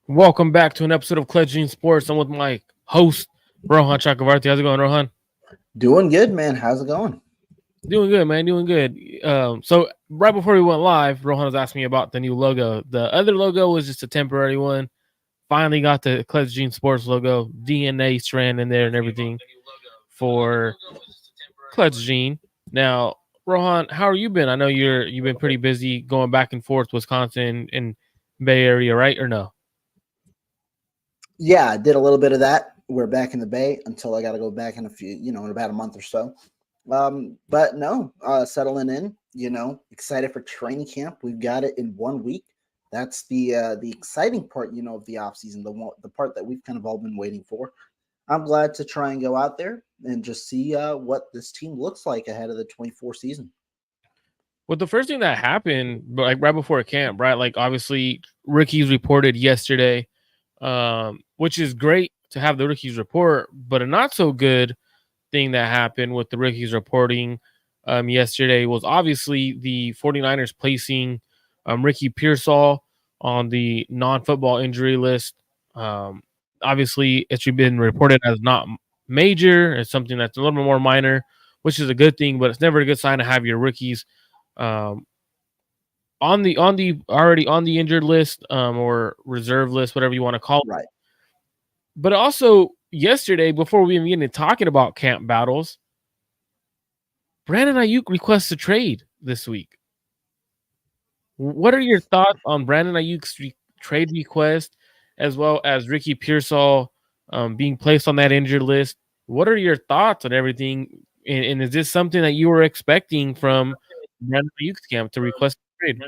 Welcome back to an episode of Clutching Sports. I'm with my host, Rohan Chakravarthi. How's it going, Rohan? Doing good, man. How's it going? Doing good, man. Doing good. So right before we went live, Rohan was asking me about the new logo. The other logo was just a temporary one. Finally got the Clutching Sports logo, DNA strand in there and everything for Clutch Gene. Now, Rohan, how are you been? I know you've been pretty busy going back and forth, Wisconsin and Bay Area, right? Or no? Yeah, I did a little bit of that. We're back in the Bay until I got to go back in a few, in about a month or so. But no, settling in. Excited for training camp. We've got it in 1 week. That's the exciting part, of the off season, the part that we've kind of all been waiting for. I'm glad to try and go out there and just see what this team looks like ahead of the 24 season. Well, the first thing that happened, like right before camp, right? Like obviously rookies reported yesterday, which is great to have the rookies report, but a not so good thing that happened with the rookies reporting yesterday was obviously the 49ers placing Ricky Pearsall on the non-football injury list. Um, Obviously, it's been reported as not major. It's something that's a little bit more minor, which is a good thing, but it's never a good sign to have your rookies um, on the already on the injured list or reserve list, whatever you want to call it. Right. But also yesterday, before we even get into talking about camp battles, Brandon Ayuk requests a trade this week. What are your thoughts on Brandon Ayuk's trade request, as well as Ricky Pearsall being placed on that injured list? What are your thoughts on everything? And is this something that you were expecting from Brandon Ayuk's camp to request a trade?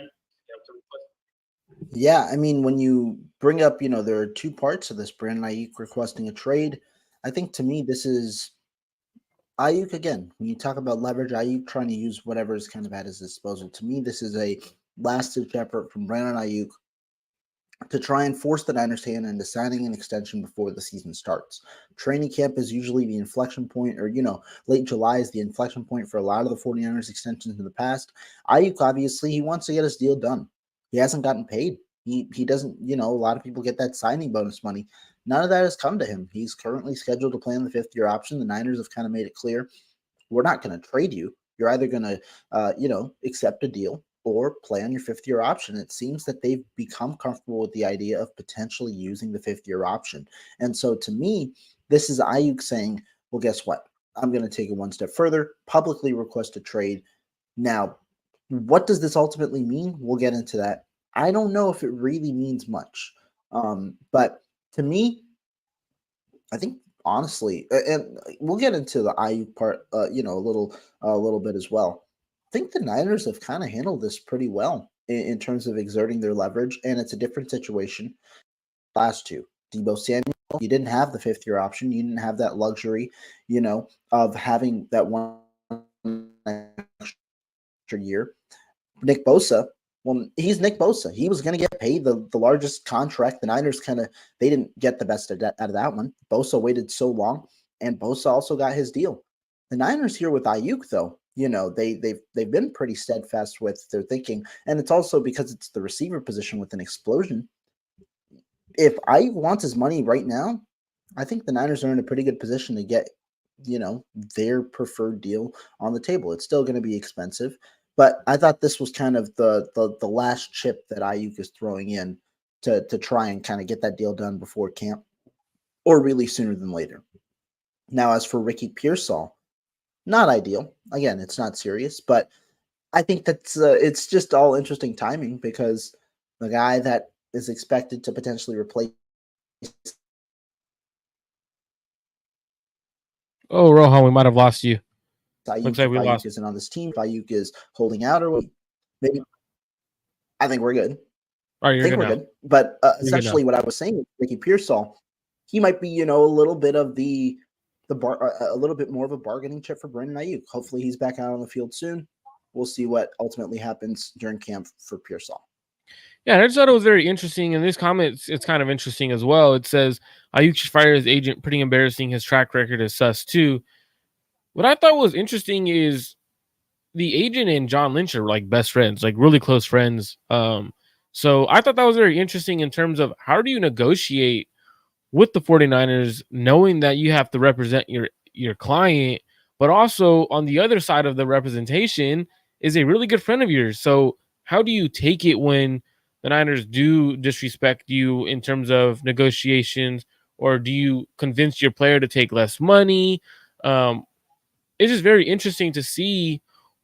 Yeah, I mean, when you bring up, there are two parts of this. Brandon Ayuk requesting a trade. I think to me, this is Ayuk again. When you talk about leverage, Ayuk trying to use whatever is kind of at his disposal. To me, this is a last-ditch effort from Brandon Ayuk to try and force the Niners' hand into signing an extension before the season starts. Training camp is usually the inflection point, or, late July is the inflection point for a lot of the 49ers extensions in the past. Ayuk, obviously, he wants to get his deal done. He hasn't gotten paid. He doesn't, a lot of people get that signing bonus money. None of that has come to him. He's currently scheduled to play on the fifth-year option. The Niners have kind of made it clear, we're not going to trade you. You're either going to, accept a deal or play on your fifth-year option. It seems that they've become comfortable with the idea of potentially using the fifth-year option. And so to me, this is Ayuk saying, well, guess what? I'm going to take it one step further, publicly request a trade. Now, what does this ultimately mean? We'll get into that. I don't know if it really means much. But to me, I think honestly, and we'll get into the Ayuk part, a little bit as well. I think the Niners have kind of handled this pretty well in terms of exerting their leverage, and it's a different situation. Last two, Debo Samuel, you didn't have the fifth-year option, you didn't have that luxury, of having that one extra year. Nick Bosa, well, he's Nick Bosa. He was going to get paid the largest contract. The Niners they didn't get the best out of that one. Bosa waited so long, and Bosa also got his deal. The Niners here with Ayuk, though, they've been pretty steadfast with their thinking, and it's also because it's the receiver position with an explosion. If Ayuk wants his money right now, I think the Niners are in a pretty good position to get, their preferred deal on the table. It's still going to be expensive, but I thought this was kind of the last chip that Ayuk is throwing in to try and kind of get that deal done before camp, or really sooner than later. Now, as for Ricky Pearsall, not ideal. Again, it's not serious, but I think that's it's just all interesting timing because the guy that is expected to potentially replace Oh, Rohan, we might have lost you. Looks Ayuk, like if we Ayuk lost. isn't on this team, if Ayuk is holding out, or what, maybe I think we're good. All right, I you're think good we're now. good. But You're good now. essentially, what I was saying with Ricky Pearsall, he might be, a little bit of a little bit more of a bargaining chip for Brandon Ayuk. Hopefully, he's back out on the field soon. We'll see what ultimately happens during camp for Pearsall. Yeah, I just thought it was very interesting. In this comment, it's kind of interesting as well. It says Ayuk should fire his agent. Pretty embarrassing. His track record is sus too. What I thought was interesting is the agent and John Lynch are like best friends, like really close friends. So I thought that was very interesting in terms of how do you negotiate with the 49ers knowing that you have to represent your client, but also on the other side of the representation is a really good friend of yours. So how do you take it when the Niners do disrespect you in terms of negotiations, or do you convince your player to take less money? Um, it's just very interesting to see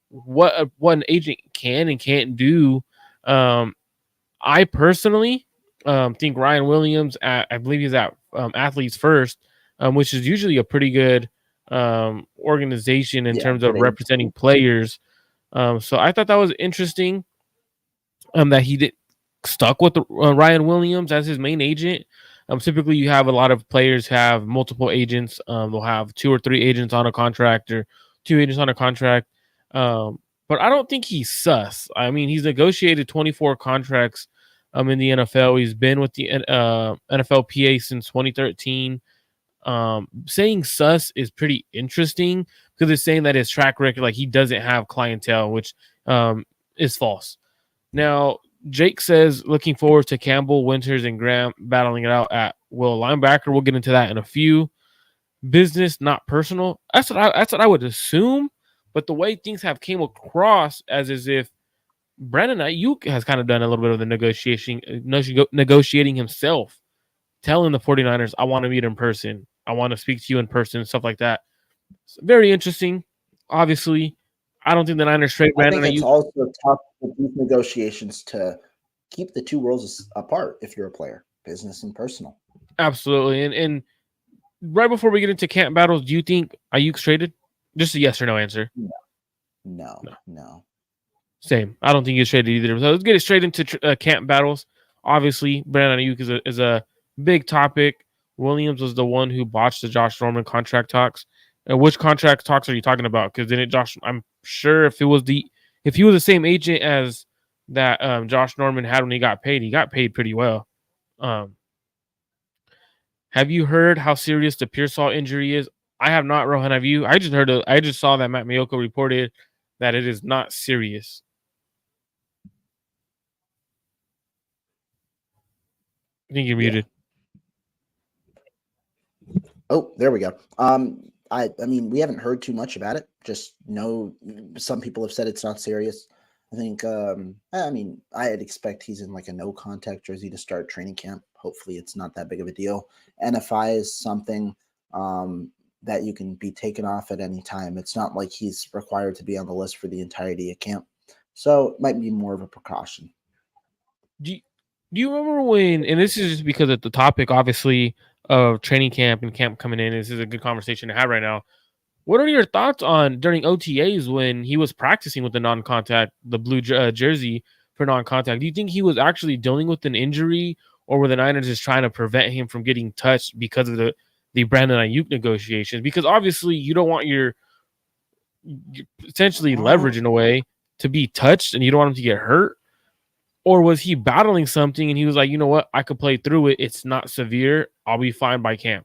what an agent can and can't do. Um, I personally think Ryan Williams, I believe he's at Athletes First, which is usually a pretty good organization in Yeah, terms good of agency. representing players. So I thought that was interesting that he did stuck with Ryan Williams as his main agent. Typically, you have a lot of players have multiple agents. They'll have two or three agents on a contract or two agents on a contract. Um, but I don't think he's sus. I mean, he's negotiated 24 contracts in the NFL. He's been with the NFLPA since 2013. Saying sus is pretty interesting because it's saying that his track record, like he doesn't have clientele, which is false. Now, Jake says looking forward to Campbell, Winters, and Graham battling it out at will linebacker. We'll get into that in a few. Business, not personal. That's what I would assume. But the way things have came across as if Brandon Ayuk has kind of done a little bit of the negotiating himself, telling the 49ers, I want to meet in person. I want to speak to you in person, stuff like that. It's very interesting. Obviously, I don't think the Niners trade I Brandon think it's Ayuk. also tough with these negotiations to keep the two worlds apart if you're a player, business and personal. Absolutely. And right before we get into camp battles, do you think Ayuk's traded? Just a yes or no answer. No, no, No. no. Same. I don't think he's traded either. So let's get it straight into camp battles. Obviously, Brandon Ayuk is a big topic. Williams was the one who botched the Josh Norman contract talks. And which contract talks are you talking about? Because then I'm sure if he was the same agent as that Josh Norman had when he got paid pretty well. Um, have you heard how serious the Pearsall injury is? I have not, Rohan. Have you? I just saw that Matt Miyoko reported that it is not serious. I think you're Yeah. muted. Oh, there we go. I mean, we haven't heard too much about it. Just know some people have said it's not serious. I think, I mean, I'd expect he's in like a no contact jersey to start training camp. Hopefully, it's not that big of a deal. NFI is something that you can be taken off at any time. It's not like he's required to be on the list for the entirety of camp. So it might be more of a precaution. Do you, do you remember when? And this is just because of the topic, obviously, of training camp and camp coming in. This is a good conversation to have right now. What are your thoughts on during OTAs when he was practicing with the non-contact, the blue jersey for non-contact? Do you think he was actually dealing with an injury, or were the Niners just trying to prevent him from getting touched because of the Brandon Ayuk negotiations? Because obviously you don't want your essentially leverage in a way to be touched, and you don't want him to get hurt. Or was he battling something and he was like, you know what, I could play through it. It's not severe. I'll be fine by camp.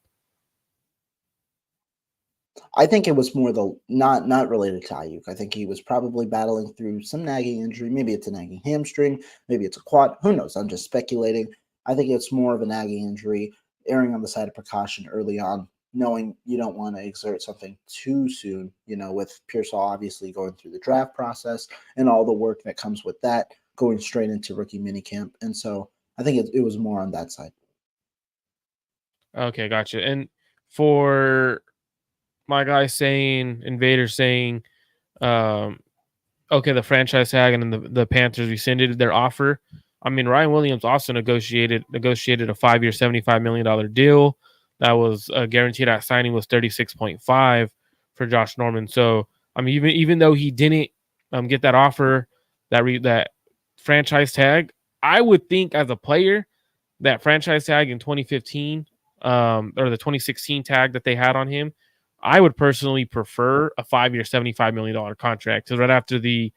I think it was more the not related to Ayuk. I think he was probably battling through some nagging injury. Maybe it's a nagging hamstring. Maybe it's a quad. Who knows? I'm just speculating. I think it's more of a nagging injury, erring on the side of precaution early on, knowing you don't want to exert something too soon. You know, with Pearsall obviously going through the draft process and all the work that comes with that, going straight into rookie minicamp. And so I think it was more on that side. Okay, gotcha. And for my guy saying, Invader saying, um, okay, the franchise tag and then the Panthers rescinded their offer. I mean, Ryan Williams also negotiated a 5-year, $75 million deal that was guaranteed at signing was 36.5 for Josh Norman. So I mean, even though he didn't get that offer, that franchise tag, I would think as a player that franchise tag in 2015 or the 2016 tag that they had on him, I would personally prefer a 5-year, $75 million contract. Because right after the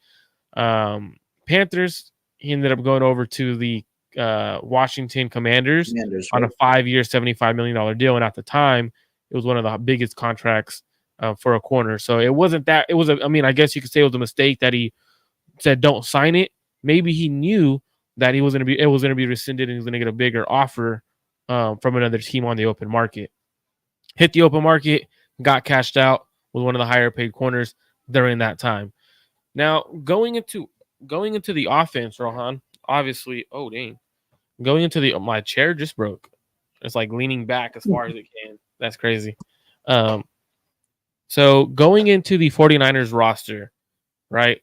Panthers, he ended up going over to the Washington Commanders Commanders, on a right? 5-year, $75 million deal. And at the time, it was one of the biggest contracts for a corner. So it wasn't that. It was I mean, I guess you could say it was a mistake that he said don't sign it. Maybe he knew that it was going to be rescinded and he was going to get a bigger offer from another team on the open market. Hit the open market, got cashed out, was one of the higher paid corners during that time. Now going into the offense, Rohan, obviously, oh dang, going into my chair just broke. It's like leaning back as far as it can. That's crazy. So going into the 49ers roster, right?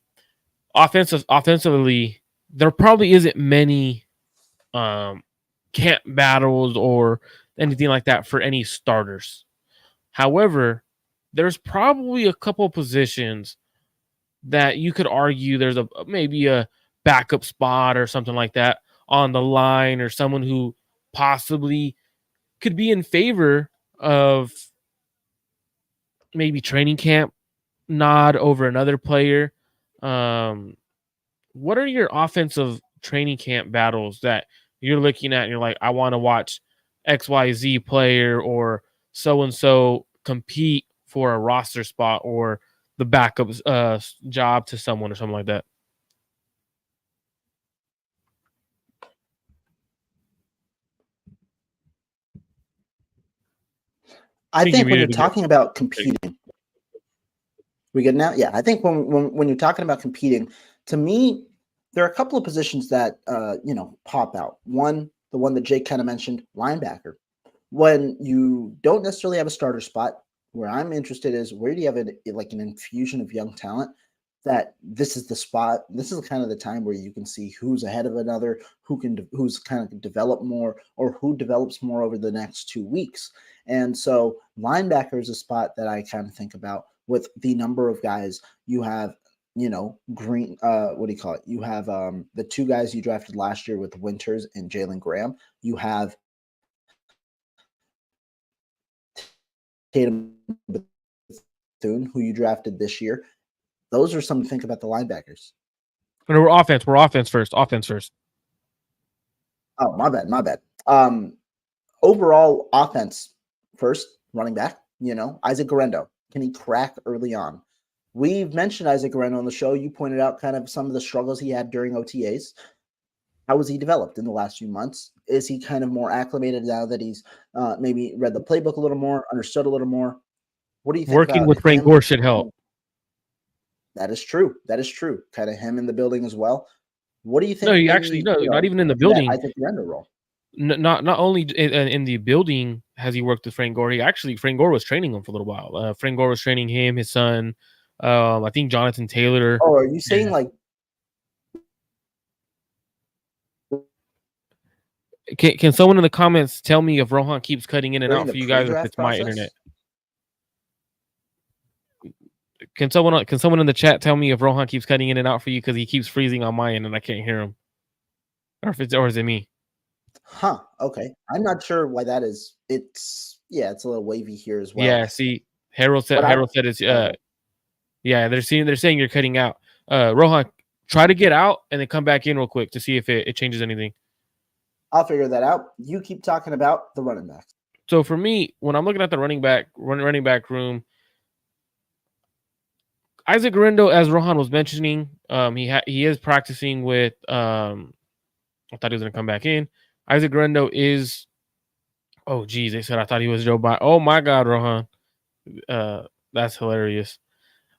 Offensively, there probably isn't many camp battles or anything like that for any starters. However, there's probably a couple positions that you could argue there's maybe a backup spot or something like that on the line, or someone who possibly could be in favor of maybe training camp nod over another player. What are your offensive training camp battles that you're looking at and you're like, I want to watch XYZ player or so and so compete for a roster spot or the backup job to someone or something like that? I I think you're think when you're muted again. talking about competing, we good now? Yeah, I think when you're talking about competing, to me, there are a couple of positions that pop out. One, the one that Jake kind of mentioned, linebacker. When you don't necessarily have a starter spot, where I'm interested is where do you have an infusion of young talent that this is the spot. This is kind of the time where you can see who's ahead of another, who's kind of developed more, or who develops more over the next 2 weeks. And so linebacker is a spot that I kind of think about with the number of guys you have. Green. What do you call it? You have the two guys you drafted last year with Winters and Jalen Graham. You have Tatum Bethune, who you drafted this year. Those are some to think about the linebackers. No, we're offense. We're offense first. Offense first. Oh, my bad. Overall offense first, running back. Isaac Guerrero. Can he crack early on? We've mentioned Isaac Guerrero on the show. You pointed out kind of some of the struggles he had during OTAs. How was he developed in the last few months? Is he kind of more acclimated now that he's maybe read the playbook a little more, understood a little more? What do you think Working about with Frank him? Gore should help. That is true. Kind of him in the building as well. What do you think? No, not even in the building. Isaac Guerrero role. Not only in the building has he worked with Frank Gore. Frank Gore was training him for a little while. Frank Gore was training him, his son. I think Jonathan Taylor. Oh, are you saying like? Can someone in the comments tell me if Rohan keeps cutting in and out for you guys, or if it's my internet? Can someone in the chat tell me if Rohan keeps cutting in and out for you because he keeps freezing on my end and I can't hear him, or is it me? Huh. Okay. I'm not sure why that is. It's a little wavy here as well. Yeah. See, Harold said it's yeah. They're saying you're cutting out. Rohan, try to get out and then come back in real quick to see if it changes anything. I'll figure that out. You keep talking about the running backs. So for me, when I'm looking at the running back room, Isaac Guerrero, as Rohan was mentioning, he is practicing with. I thought he was going to come back in. Isaac Guerrero is. Oh, geez, they said I thought he was Joe Biden. Oh my God, Rohan, that's hilarious.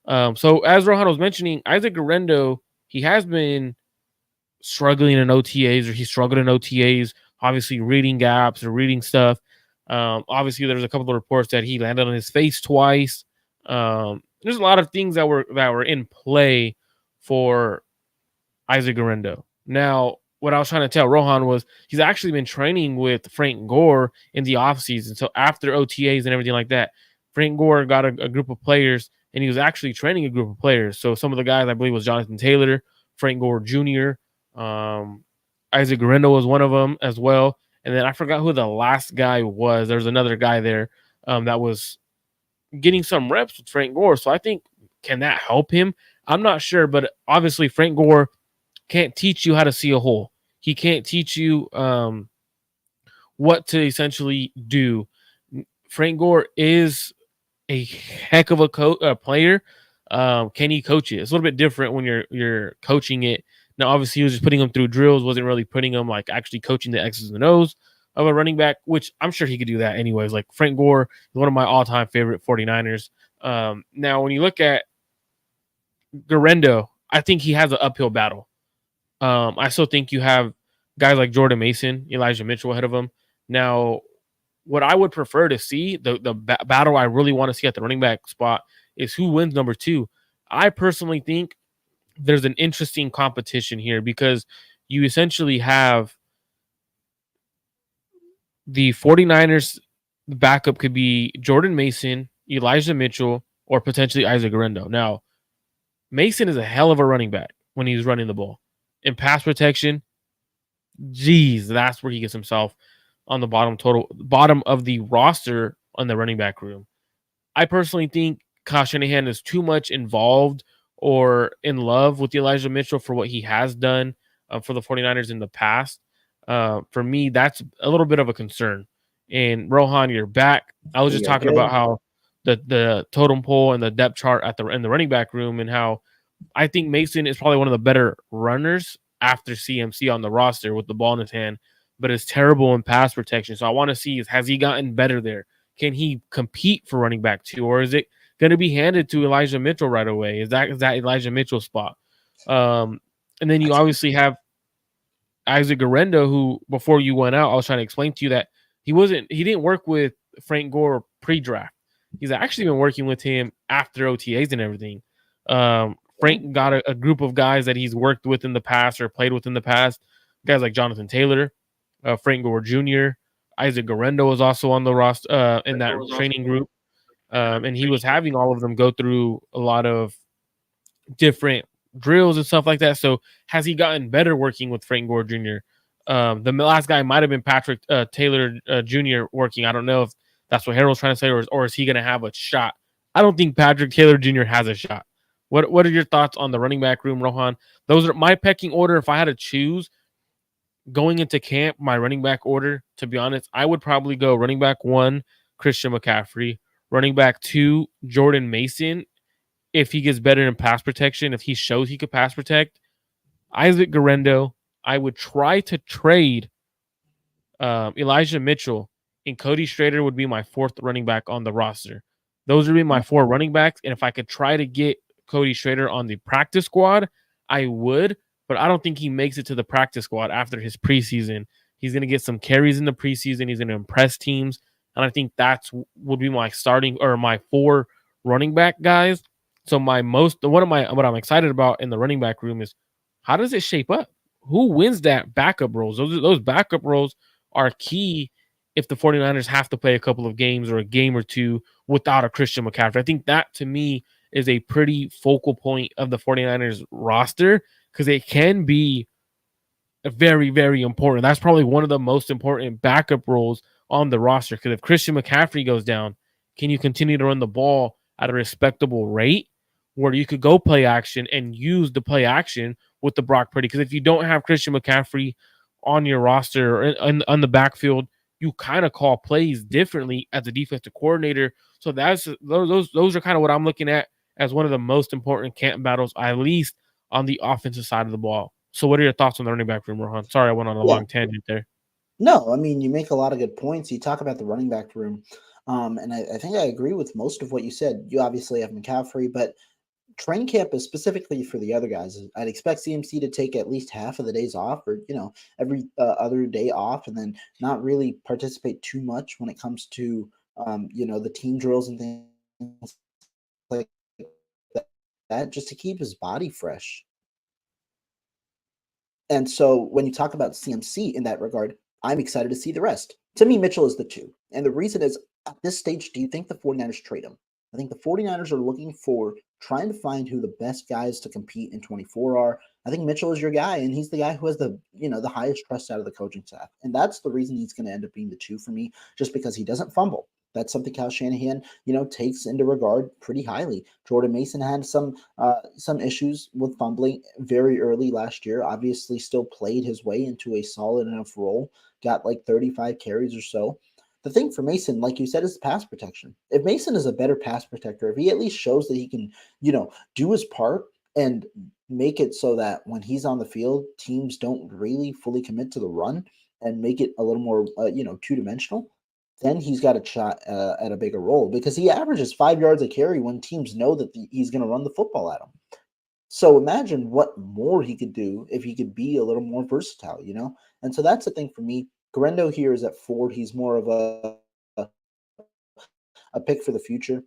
So as Rohan was mentioning, Isaac Guerrero, he has been struggling in OTAs, or he struggled in OTAs. Obviously, reading gaps or reading stuff. Obviously, there's a couple of reports that he landed on his face twice. There's a lot of things that were in play for Isaac Guerrero. Now, what I was trying to tell Rohan was he's actually been training with Frank Gore in the offseason. So after OTAs and everything like that, Frank Gore got a group of players, and he was actually training a group of players. So some of the guys, I believe, was Jonathan Taylor, Frank Gore Jr., Isaac Guerrero was one of them as well. And then I forgot who the last guy was. There was another guy there that was getting some reps with Frank Gore. So I think, can that help him? I'm not sure, but obviously Frank Gore can't teach you how to see a hole. He can't teach you what to essentially do. Frank Gore is a heck of a player. Can he coach it? It's a little bit different when you're coaching it Now, obviously, he was just putting him through drills, wasn't really putting him like actually coaching the X's and O's of a running back, which I'm sure he could do that anyways. Like Frank Gore is one of my all-time favorite 49ers. Now, when you look at Garendo, I think he has an uphill battle. I still think you have guys like Jordan Mason, Elijah Mitchell ahead of him. Now, what I would prefer to see, the battle I really want to see at the running back spot is who wins number two. I personally think there's an interesting competition here because you essentially have the 49ers backup could be Jordan Mason, Elijah Mitchell, or potentially Isaac Garendo. Now, Mason is a hell of a running back when he's running the ball. In pass protection, geez, that's where he gets himself on the bottom of the roster on the running back room. I personally think Kyle Shanahan is too much involved or in love with Elijah Mitchell for what he has done for the 49ers in the past. For me, that's a little bit of a concern. And Rohan, you're back. I was just You're talking about good. how the totem pole and the depth chart in the running back room, and how I think Mason is probably one of the better runners after CMC on the roster with the ball in his hand, but is terrible in pass protection. So I want to see has he gotten better there? Can he compete for running back two, or is it going to be handed to Elijah Mitchell right away? Is that Elijah Mitchell's spot? And then you That's obviously have Isaac Garendo, who before you went out, I was trying to explain to you that he didn't work with Frank Gore pre-draft. He's actually been working with him after OTAs and everything. Frank got a group of guys that he's worked with in the past or played with in the past. Guys like Jonathan Taylor, Frank Gore Jr., Isaac Garendo was also on the roster in that training group. And he was having all of them go through a lot of different drills and stuff like that. So has he gotten better working with Frank Gore Jr.? The last guy might have been Patrick Taylor Jr. working. I don't know if that's what Harold's trying to say, or is he going to have a shot? I don't think Patrick Taylor Jr. has a shot. What are your thoughts on the running back room, Rohan? Those are my pecking order. If I had to choose going into camp, my running back order, to be honest, I would probably go running back one, Christian McCaffrey, running back two, Jordan Mason. If he gets better in pass protection, if he shows he could pass protect, Isaac Garendo. I would try to trade Elijah Mitchell, and Cody Schrader would be my fourth running back on the roster. Those would be my four running backs. And if I could try to get Cody Schrader on the practice squad, I would, but I don't think he makes it to the practice squad after his preseason. He's going to get some carries in the preseason. He's going to impress teams. And I think that's would be my starting or my four running back guys. So what I'm excited about in the running back room is how does it shape up? Who wins that backup roles? Those backup roles are key if the 49ers have to play a couple of games or a game or two without a Christian McCaffrey. I think that to me is a pretty focal point of the 49ers roster because it can be very, very important. That's probably one of the most important backup roles on the roster because if Christian McCaffrey goes down, can you continue to run the ball at a respectable rate where you could go play action and use the play action with the Brock Purdy? Because if you don't have Christian McCaffrey on your roster or on the backfield, you kind of call plays differently as a defensive coordinator. So those are kind of what I'm looking at as one of the most important camp battles, at least on the offensive side of the ball. So what are your thoughts on the running back room, Rohan? Sorry, I went on a Yeah. long tangent there. No, I mean, you make a lot of good points. You talk about the running back room, and I think I agree with most of what you said. You obviously have McCaffrey, but training camp is specifically for the other guys. I'd expect CMC to take at least half of the days off, or every other day off, and then not really participate too much when it comes to the team drills and things like that, just to keep his body fresh. And so when you talk about CMC in that regard, I'm excited to see the rest. To me, Mitchell is the two. And the reason is at this stage, do you think the 49ers trade him? I think the 49ers are looking for trying to find who the best guys to compete in 24 are. I think Mitchell is your guy, and he's the guy who has the highest trust out of the coaching staff. And that's the reason he's going to end up being the two for me, just because he doesn't fumble. That's something Kyle Shanahan, takes into regard pretty highly. Jordan Mason had some issues with fumbling very early last year. Obviously, still played his way into a solid enough role. Got like 35 carries or so. The thing for Mason, like you said, is pass protection. If Mason is a better pass protector, if he at least shows that he can, do his part and make it so that when he's on the field, teams don't really fully commit to the run and make it a little more, two-dimensional, then he's got a shot at a bigger role because he averages 5 yards a carry when teams know that he's going to run the football at him. So imagine what more he could do if he could be a little more versatile, And so that's the thing for me. Guerrero here is at 4. He's more of a pick for the future.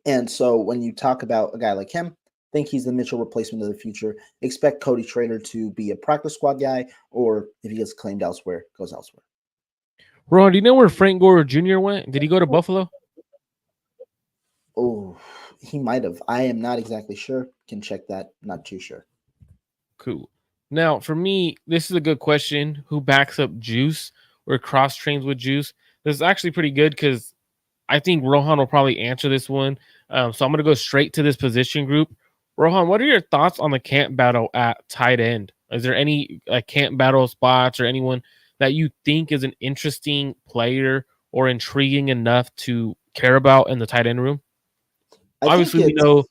And so when you talk about a guy like him, think he's the Mitchell replacement of the future. Expect Cody Schrader to be a practice squad guy, or if he gets claimed elsewhere, goes elsewhere. Rohan, do you know where Frank Gore Jr. went? Did he go to Buffalo? Oh, he might have. I am not exactly sure. Can check that. Not too sure. Cool. Now, for me, this is a good question. Who backs up Juice or cross trains with Juice? This is actually pretty good because I think Rohan will probably answer this one. So I'm going to go straight to this position group. Rohan, what are your thoughts on the camp battle at tight end? Is there any camp battle spots or anyone that you think is an interesting player or intriguing enough to care about in the tight end room? Obviously, we know.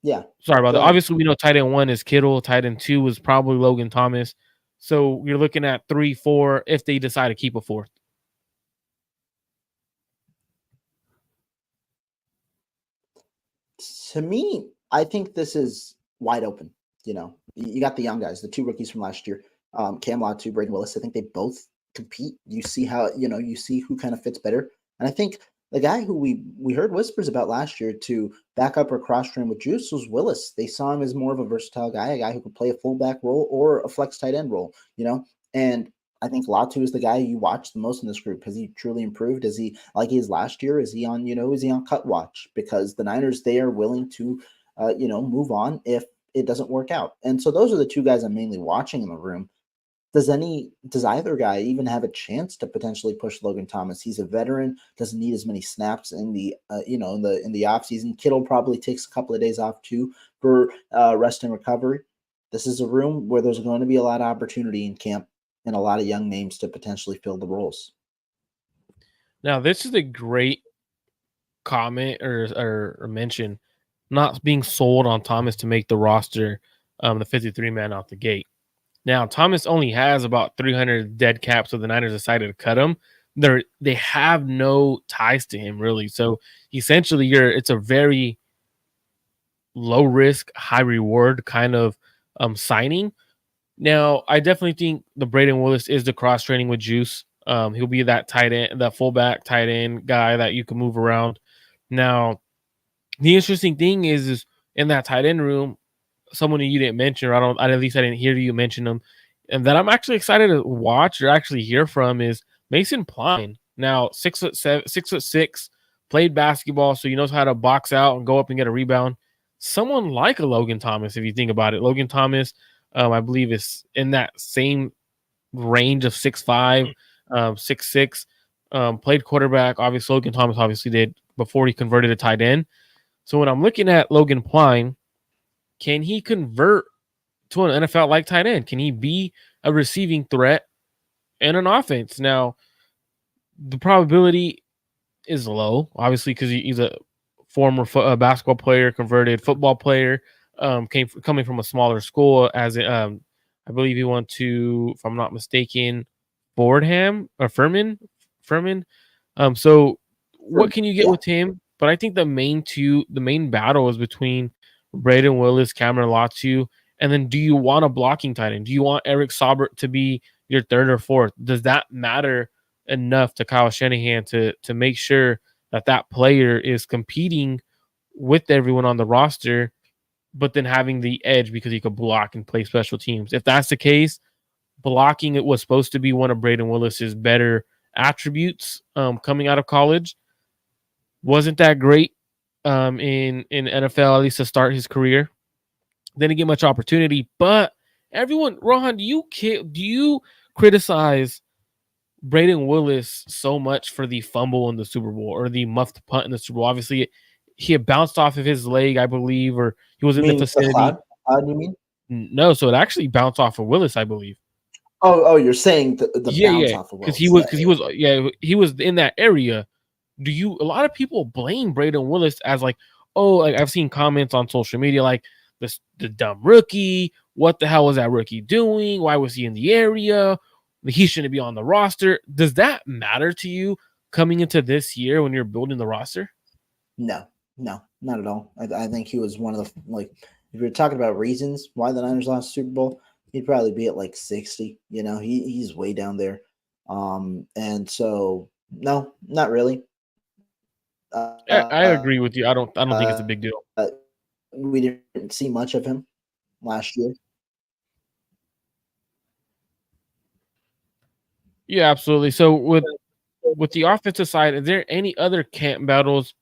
Yeah. Sorry about that. Obviously, we know tight end 1 is Kittle. Tight end 2 was probably Logan Thomas. So you're looking at 3, 4 if they decide to keep a 4th. To me, I think this is wide open. You got the young guys, the 2 rookies from last year, Cam Latu, Braden Willis. I think they both compete. You see how, you see who kind of fits better. And I think the guy who we heard whispers about last year to back up or cross train with Juice was Willis. They saw him as more of a versatile guy, a guy who could play a fullback role or a flex tight end role, and I think Latu is the guy you watch the most in this group. Has he truly improved? Is he like he is last year? Is he on cut watch? Because the Niners, they are willing to, move on if it doesn't work out. And so those are the 2 guys I'm mainly watching in the room. Does either guy even have a chance to potentially push Logan Thomas? He's a veteran, doesn't need as many snaps in the in the offseason. Kittle probably takes a couple of days off too for rest and recovery. This is a room where there's going to be a lot of opportunity in camp and a lot of young names to potentially fill the roles. Now, this is a great comment or mention, not being sold on Thomas to make the roster, the 53-man out the gate. Now, Thomas only has about 300 dead cap, so the Niners decided to cut him. They have no ties to him, really. So, essentially, it's a very low-risk, high-reward kind of signing. Now, I definitely think the Braden Willis is the cross-training with Juice. He'll be that tight end, that fullback tight end guy that you can move around. Now, the interesting thing is in that tight end room, someone you didn't mention, or at least I didn't hear you mention them, and that I'm actually excited to watch or actually hear from is Mason Pline. Now, 6'7", 6'6", played basketball, so he knows how to box out and go up and get a rebound. Someone like a Logan Thomas, if you think about it. Logan Thomas, I believe, is in that same range of 6'5", 6'6", played quarterback. Obviously, Logan Thomas obviously did before he converted to tight end. So when I'm looking at Logan Pline, can he convert to an NFL-like tight end? Can he be a receiving threat in an offense? Now, the probability is low, obviously, because he's a former basketball player, converted football player, coming from a smaller school. I believe he went to, if I'm not mistaken, Fordham or Furman. So what can you get with him? But I think the main battle is between Braden Willis, Cameron Latu, and then do you want a blocking tight end? Do you want Eric Saubert to be your 3rd or 4th? Does that matter enough to Kyle Shanahan to make sure that player is competing with everyone on the roster, but then having the edge because he could block and play special teams? If that's the case, blocking it was supposed to be one of Braden Willis's better attributes coming out of college. Wasn't that great in NFL, at least to start his career. Didn't get much opportunity, but everyone, Rohan, do you criticize Braden Willis so much for the fumble in the Super Bowl or the muffed punt in the Super Bowl? Obviously, he had bounced off of his leg, I believe, or he was in the vicinity. The cloud, you mean? No, so it actually bounced off of Willis, I believe. Oh, you're saying the bounce off of Willis. He was in that area. A lot of people blame Braden Willis as like, oh, like I've seen comments on social media like the dumb rookie. What the hell was that rookie doing? Why was he in the area? He shouldn't be on the roster. Does that matter to you coming into this year when you're building the roster? No, no, not at all. I think he was one of the if you're talking about reasons why the Niners lost the Super Bowl, he'd probably be at like 60. He's way down there. And so no, not really. I agree with you. I don't think it's a big deal. We didn't see much of him last year. Yeah, absolutely. So with the offensive side, is there any other camp battles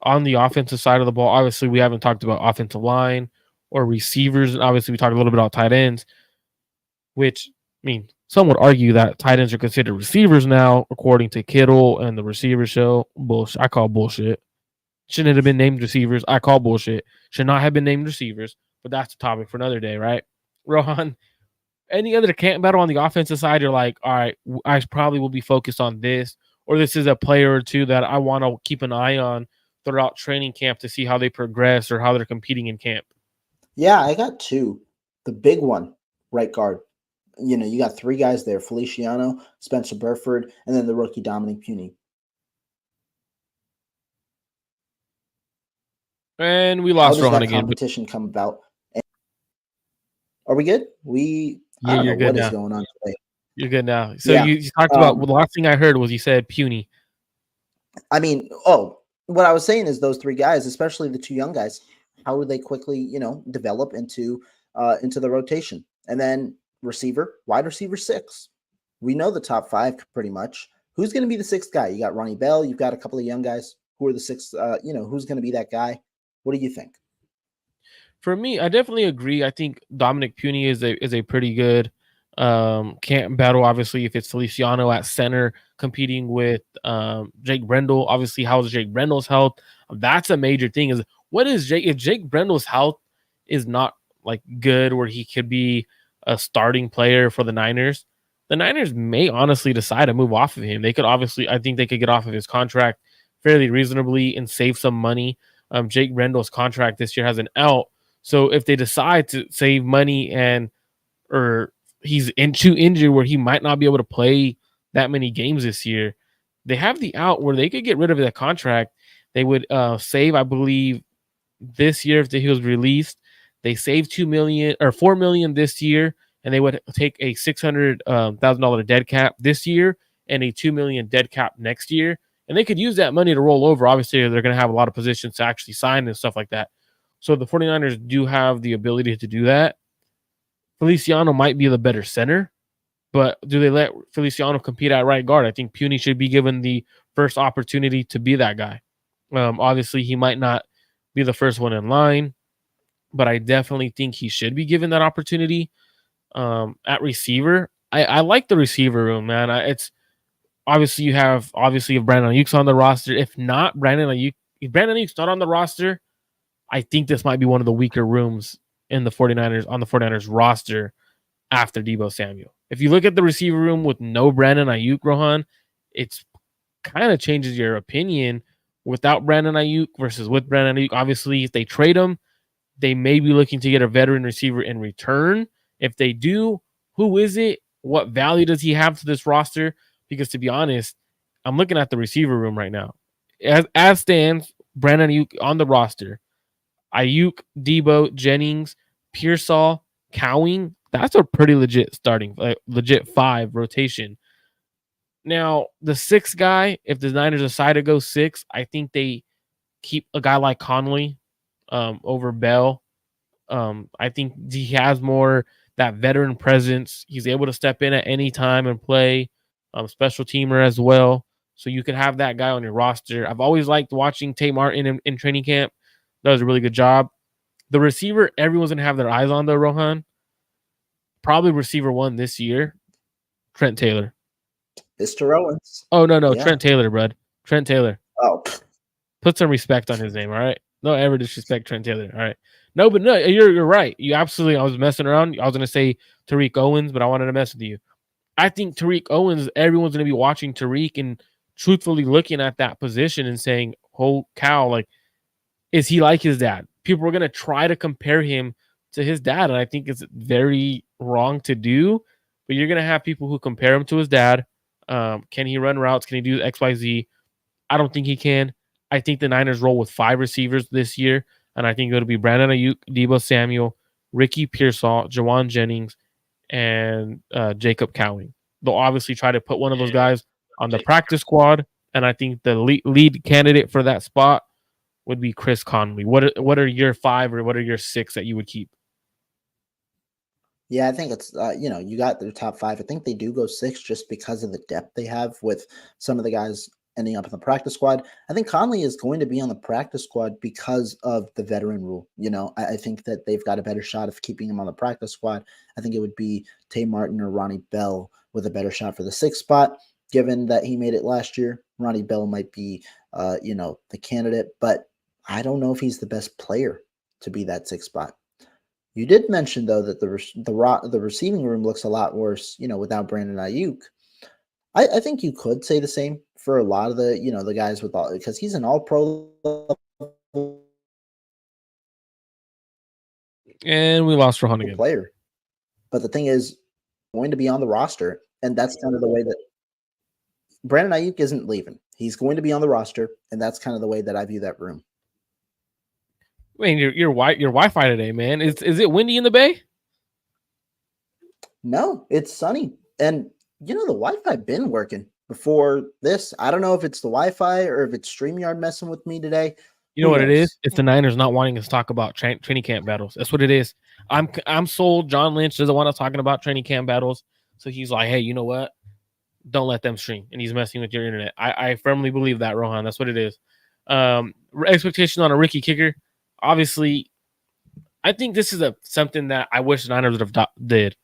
on the offensive side of the ball? Obviously, we haven't talked about offensive line or receivers, and obviously we talked a little bit about tight ends, which I mean, some would argue that tight ends are considered receivers now, according to Kittle and the Receiver Show. Bullshit. I call bullshit. Shouldn't have been named receivers. I call bullshit. Should not have been named receivers, but that's a topic for another day, right? Rohan, any other camp battle on the offensive side, you're like, all right, I probably will be focused on this, or this is a player or two that I want to keep an eye on throughout training camp to see how they progress or how they're competing in camp? Yeah, I got two. The big one, right guard. You got three guys there: Feliciano, Spencer Burford, and then the rookie Dominic Puny. And we How lost does Rohan that again. competition come about? Are we good? I Yeah, don't know you're good what is now. going on today. You're good now. So Yeah. you talked about the last thing I heard was you said puny. I mean, what I was saying is those three guys, especially the two young guys, how would they quickly, develop into the rotation? And then wide receiver 6. We know the top 5 pretty much. Who's going to be the 6th guy? You got Ronnie Bell. You've got a couple of young guys. Who are the 6th? Who's going to be that guy? What do you think? For me, I definitely agree. I think Dominic Puny is a pretty good camp battle. Obviously, if it's Feliciano at center competing with Jake Brendel, obviously, how's Jake Brendel's health? That's a major thing. Is what is Jake? If Jake Brendel's health is not like good, where he could be a starting player for the Niners may honestly decide to move off of him. They could obviously, I think they could get off of his contract fairly reasonably and save some money. Jake Brendel's contract this year has an out. So if they decide to save money or he's too injured where he might not be able to play that many games this year, they have the out where they could get rid of that contract. They would save, I believe, this year if he was released. They saved $4 million this year, and they would take a $600,000 dead cap this year and a $2 million dead cap next year. And they could use that money to roll over. Obviously, they're going to have a lot of positions to actually sign and stuff like that. So the 49ers do have the ability to do that. Feliciano might be the better center, but do they let Feliciano compete at right guard? I think Puny should be given the first opportunity to be that guy. Obviously, he might not be the first one in line, but I definitely think he should be given that opportunity. At receiver, I like the receiver room, man. It's obviously if Brandon Ayuk's on the roster. If Brandon Ayuk's not on the roster, I think this might be one of the weaker rooms in the 49ers roster after Deebo Samuel. If you look at the receiver room with no Brandon Ayuk, Rohan, it's kind of changes your opinion without Brandon Ayuk versus with Brandon Ayuk. Obviously, if they trade him, they may be looking to get a veteran receiver in return. If they do, who is it? What value does he have to this roster? Because to be honest, I'm looking at the receiver room right now. As stands, Brandon Ayuk on the roster. Ayuk, Debo, Jennings, Pearsall, Cowing. That's a pretty legit starting, legit 5 rotation. Now, the 6th guy, if the Niners decide to go 6, I think they keep a guy like Conley over Bell. I think he has more that veteran presence. He's able to step in at any time and play special teamer as well. So you could have that guy on your roster. I've always liked watching Tate Martin in training camp. Does a really good job. The receiver, everyone's going to have their eyes on, though, Rohan. Probably receiver 1 this year, Trent Taylor. Mr. Owens. Oh, no. Yeah. Trent Taylor, bud. Trent Taylor. Oh. Put some respect on his name, all right? Don't ever disrespect Trent Taylor, all right? No, but no, you're right. You absolutely, I was messing around. I was going to say Tariq Owens, but I wanted to mess with you. I think Tariq Owens, everyone's going to be watching Tariq and truthfully looking at that position and saying, oh, cow, like, is he like his dad? people are going to try to compare him to his dad. And I think it's very wrong to do. But you're going to have people who compare him to his dad. Can he run routes? Can he do XYZ? I don't think he can. I think the Niners roll with 5 receivers this year. And I think it'll be Brandon Ayuk, Deebo Samuel, Ricky Pearsall, Jawan Jennings, and Jacob Cowing. They'll obviously try to put one of those guys on the practice squad. And I think the lead candidate for that spot would be Chris Conley. What are your 5 or what are your 6 that you would keep? Yeah, I think it's you got their top 5. I think they do go 6 just because of the depth they have with some of the guys ending up in the practice squad. I think Conley is going to be on the practice squad because of the veteran rule. I think that they've got a better shot of keeping him on the practice squad. I think it would be Tay Martin or Ronnie Bell with a better shot for the 6th spot. Given that he made it last year, Ronnie Bell might be, the candidate, but I don't know if he's the best player to be that 6th spot. You did mention though that the receiving room looks a lot worse, without Brandon Ayuk. I think you could say the same for a lot of the guys with all, because he's an all-pro And we lost Rohan again. player. But the thing is, going to be on the roster, and that's kind of the way that Brandon Ayuk isn't leaving. He's going to be on the roster, and that's kind of the way that I view that room. Man, your Wi-Fi today, man. Is it windy in the Bay? No, it's sunny, and the Wi-Fi been working before this. I don't know if it's the Wi-Fi or if it's StreamYard messing with me today. You know what it is? It's the Niners not wanting us to talk about training camp battles. That's what it is. I'm sold. John Lynch doesn't want us talking about training camp battles, so he's like, hey, you know what? Don't let them stream, and he's messing with your internet. I firmly believe that, Rohan. That's what it is. Expectation on a rookie kicker. Obviously, I think this is something that I wish the Niners would have did.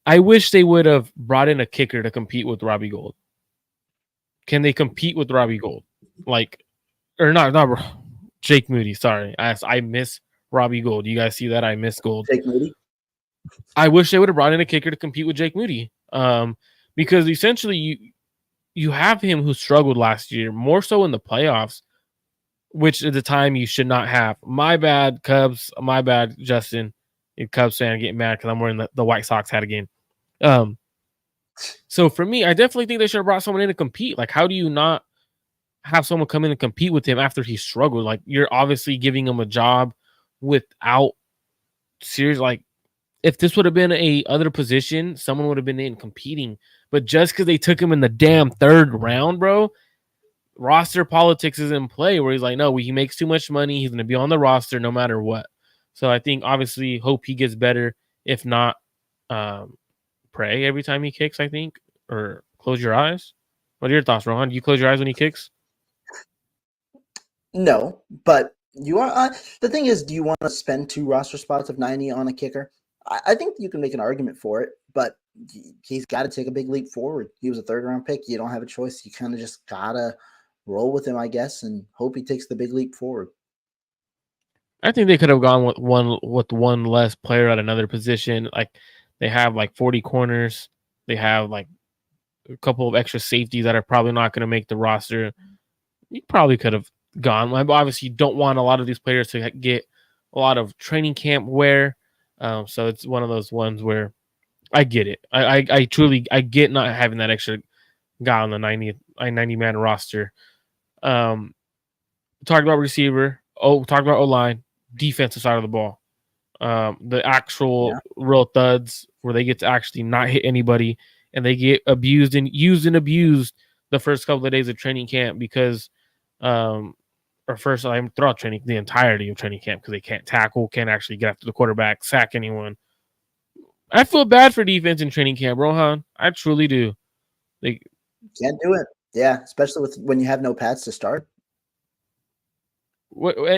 I wish they would have brought in a kicker to compete with Robbie Gould. Can they compete with Robbie Gould? Or not Jake Moody. Sorry, I miss Robbie Gould. You guys see that? I miss Gould. Jake Moody. I wish they would have brought in a kicker to compete with Jake Moody. Because essentially you have him who struggled last year, more so in the playoffs, which at the time you should not have. My bad, Cubs. My bad, Justin. You Cubs fan getting mad because I'm wearing the White Sox hat again. So for me, I definitely think they should have brought someone in to compete. Like, how do you not have someone come in and compete with him after he struggled? Like, you're obviously giving him a job without serious. Like, if this would have been a other position, someone would have been in competing. But just because they took him in the damn 3rd round, bro, roster politics is in play where he's like, no, he makes too much money. He's going to be on the roster no matter what. So I think obviously hope he gets better. If not, pray every time he kicks, I think, or close your eyes. What are your thoughts, Rohan? Do you close your eyes when he kicks? No, but you are. The thing is, do you want to spend 2 roster spots of 90 on a kicker? I think you can make an argument for it, but he's got to take a big leap forward. He was a 3rd round pick. You don't have a choice. You kind of just gotta roll with him, I guess, and hope he takes the big leap forward. I think they could have gone with one less player at another position. Like, they have like 40 corners. They have like a couple of extra safeties that are probably not going to make the roster. You probably could have gone. Obviously, you don't want a lot of these players to get a lot of training camp wear. So it's one of those ones where I get it. I truly get not having that extra guy on the 90 man roster. Talked about receiver. Talked about O-line, defensive side of the ball. The actual real thuds where they get to actually not hit anybody and they get abused and abused the first couple of days of training camp because or first time throughout training, the entirety of training camp because they can't tackle, can't actually get after the quarterback, sack anyone. I feel bad for defense in training camp, Rohan. I truly do. They can't do it. Yeah, especially when you have no pads to start.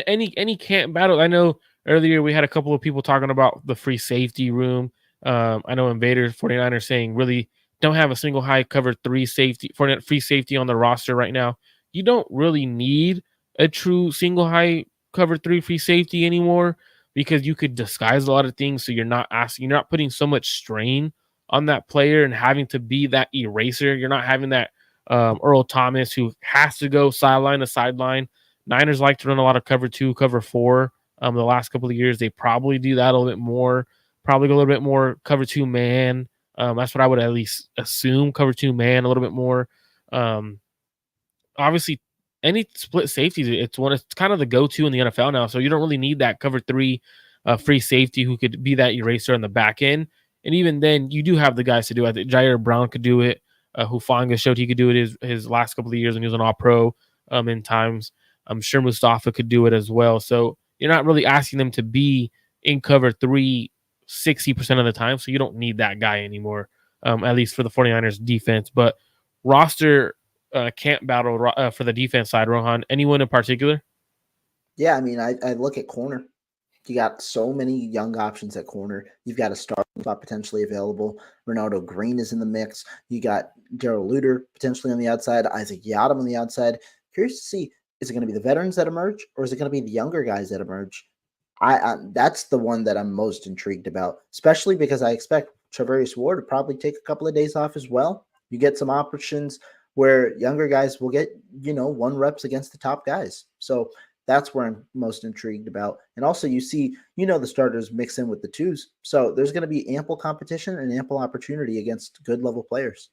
Any camp battle? I know earlier we had a couple of people talking about the free safety room. I know Invaders 49ers saying really don't have a single high cover 3 safety for free safety on the roster right now. You don't really need a true single high cover 3 free safety anymore because you could disguise a lot of things. So you're not putting so much strain on that player and having to be that eraser. You're not having that Earl Thomas who has to go sideline to sideline Niners like to run a lot of cover 2, cover 4. The last couple of years, they probably do that a little bit more. Probably go a little bit more cover 2 man. That's what I would at least assume. Cover 2 man a little bit more. Um, Obviously, any split safeties, it's kind of the go-to in the NFL now. So you don't really need that cover 3 free safety who could be that eraser on the back end. And even then, you do have the guys to do it. I think Jair Brown could do it. Hufanga showed he could do it his last couple of years when he was an All-Pro in times. I'm sure Mustafa could do it as well. So you're not really asking them to be in cover 3 60% of the time. So you don't need that guy anymore, at least for the 49ers defense. But roster camp battle for the defense side, Rohan, anyone in particular? Yeah, I mean, I look at corner. You got so many young options at corner. You've got a starting spot potentially available. Ronaldo Green is in the mix. You got Daryl Luter potentially on the outside, Isaac Yiadom on the outside. Curious to see, is it going to be the veterans that emerge, or is it going to be the younger guys that emerge? That's the one that I'm most intrigued about, especially because I expect Travarius Ward to probably take a couple of days off as well. You get some options where younger guys will get, 1 reps against the top guys. So that's where I'm most intrigued about. And also you see, the starters mix in with the twos. So there's going to be ample competition and ample opportunity against good level players.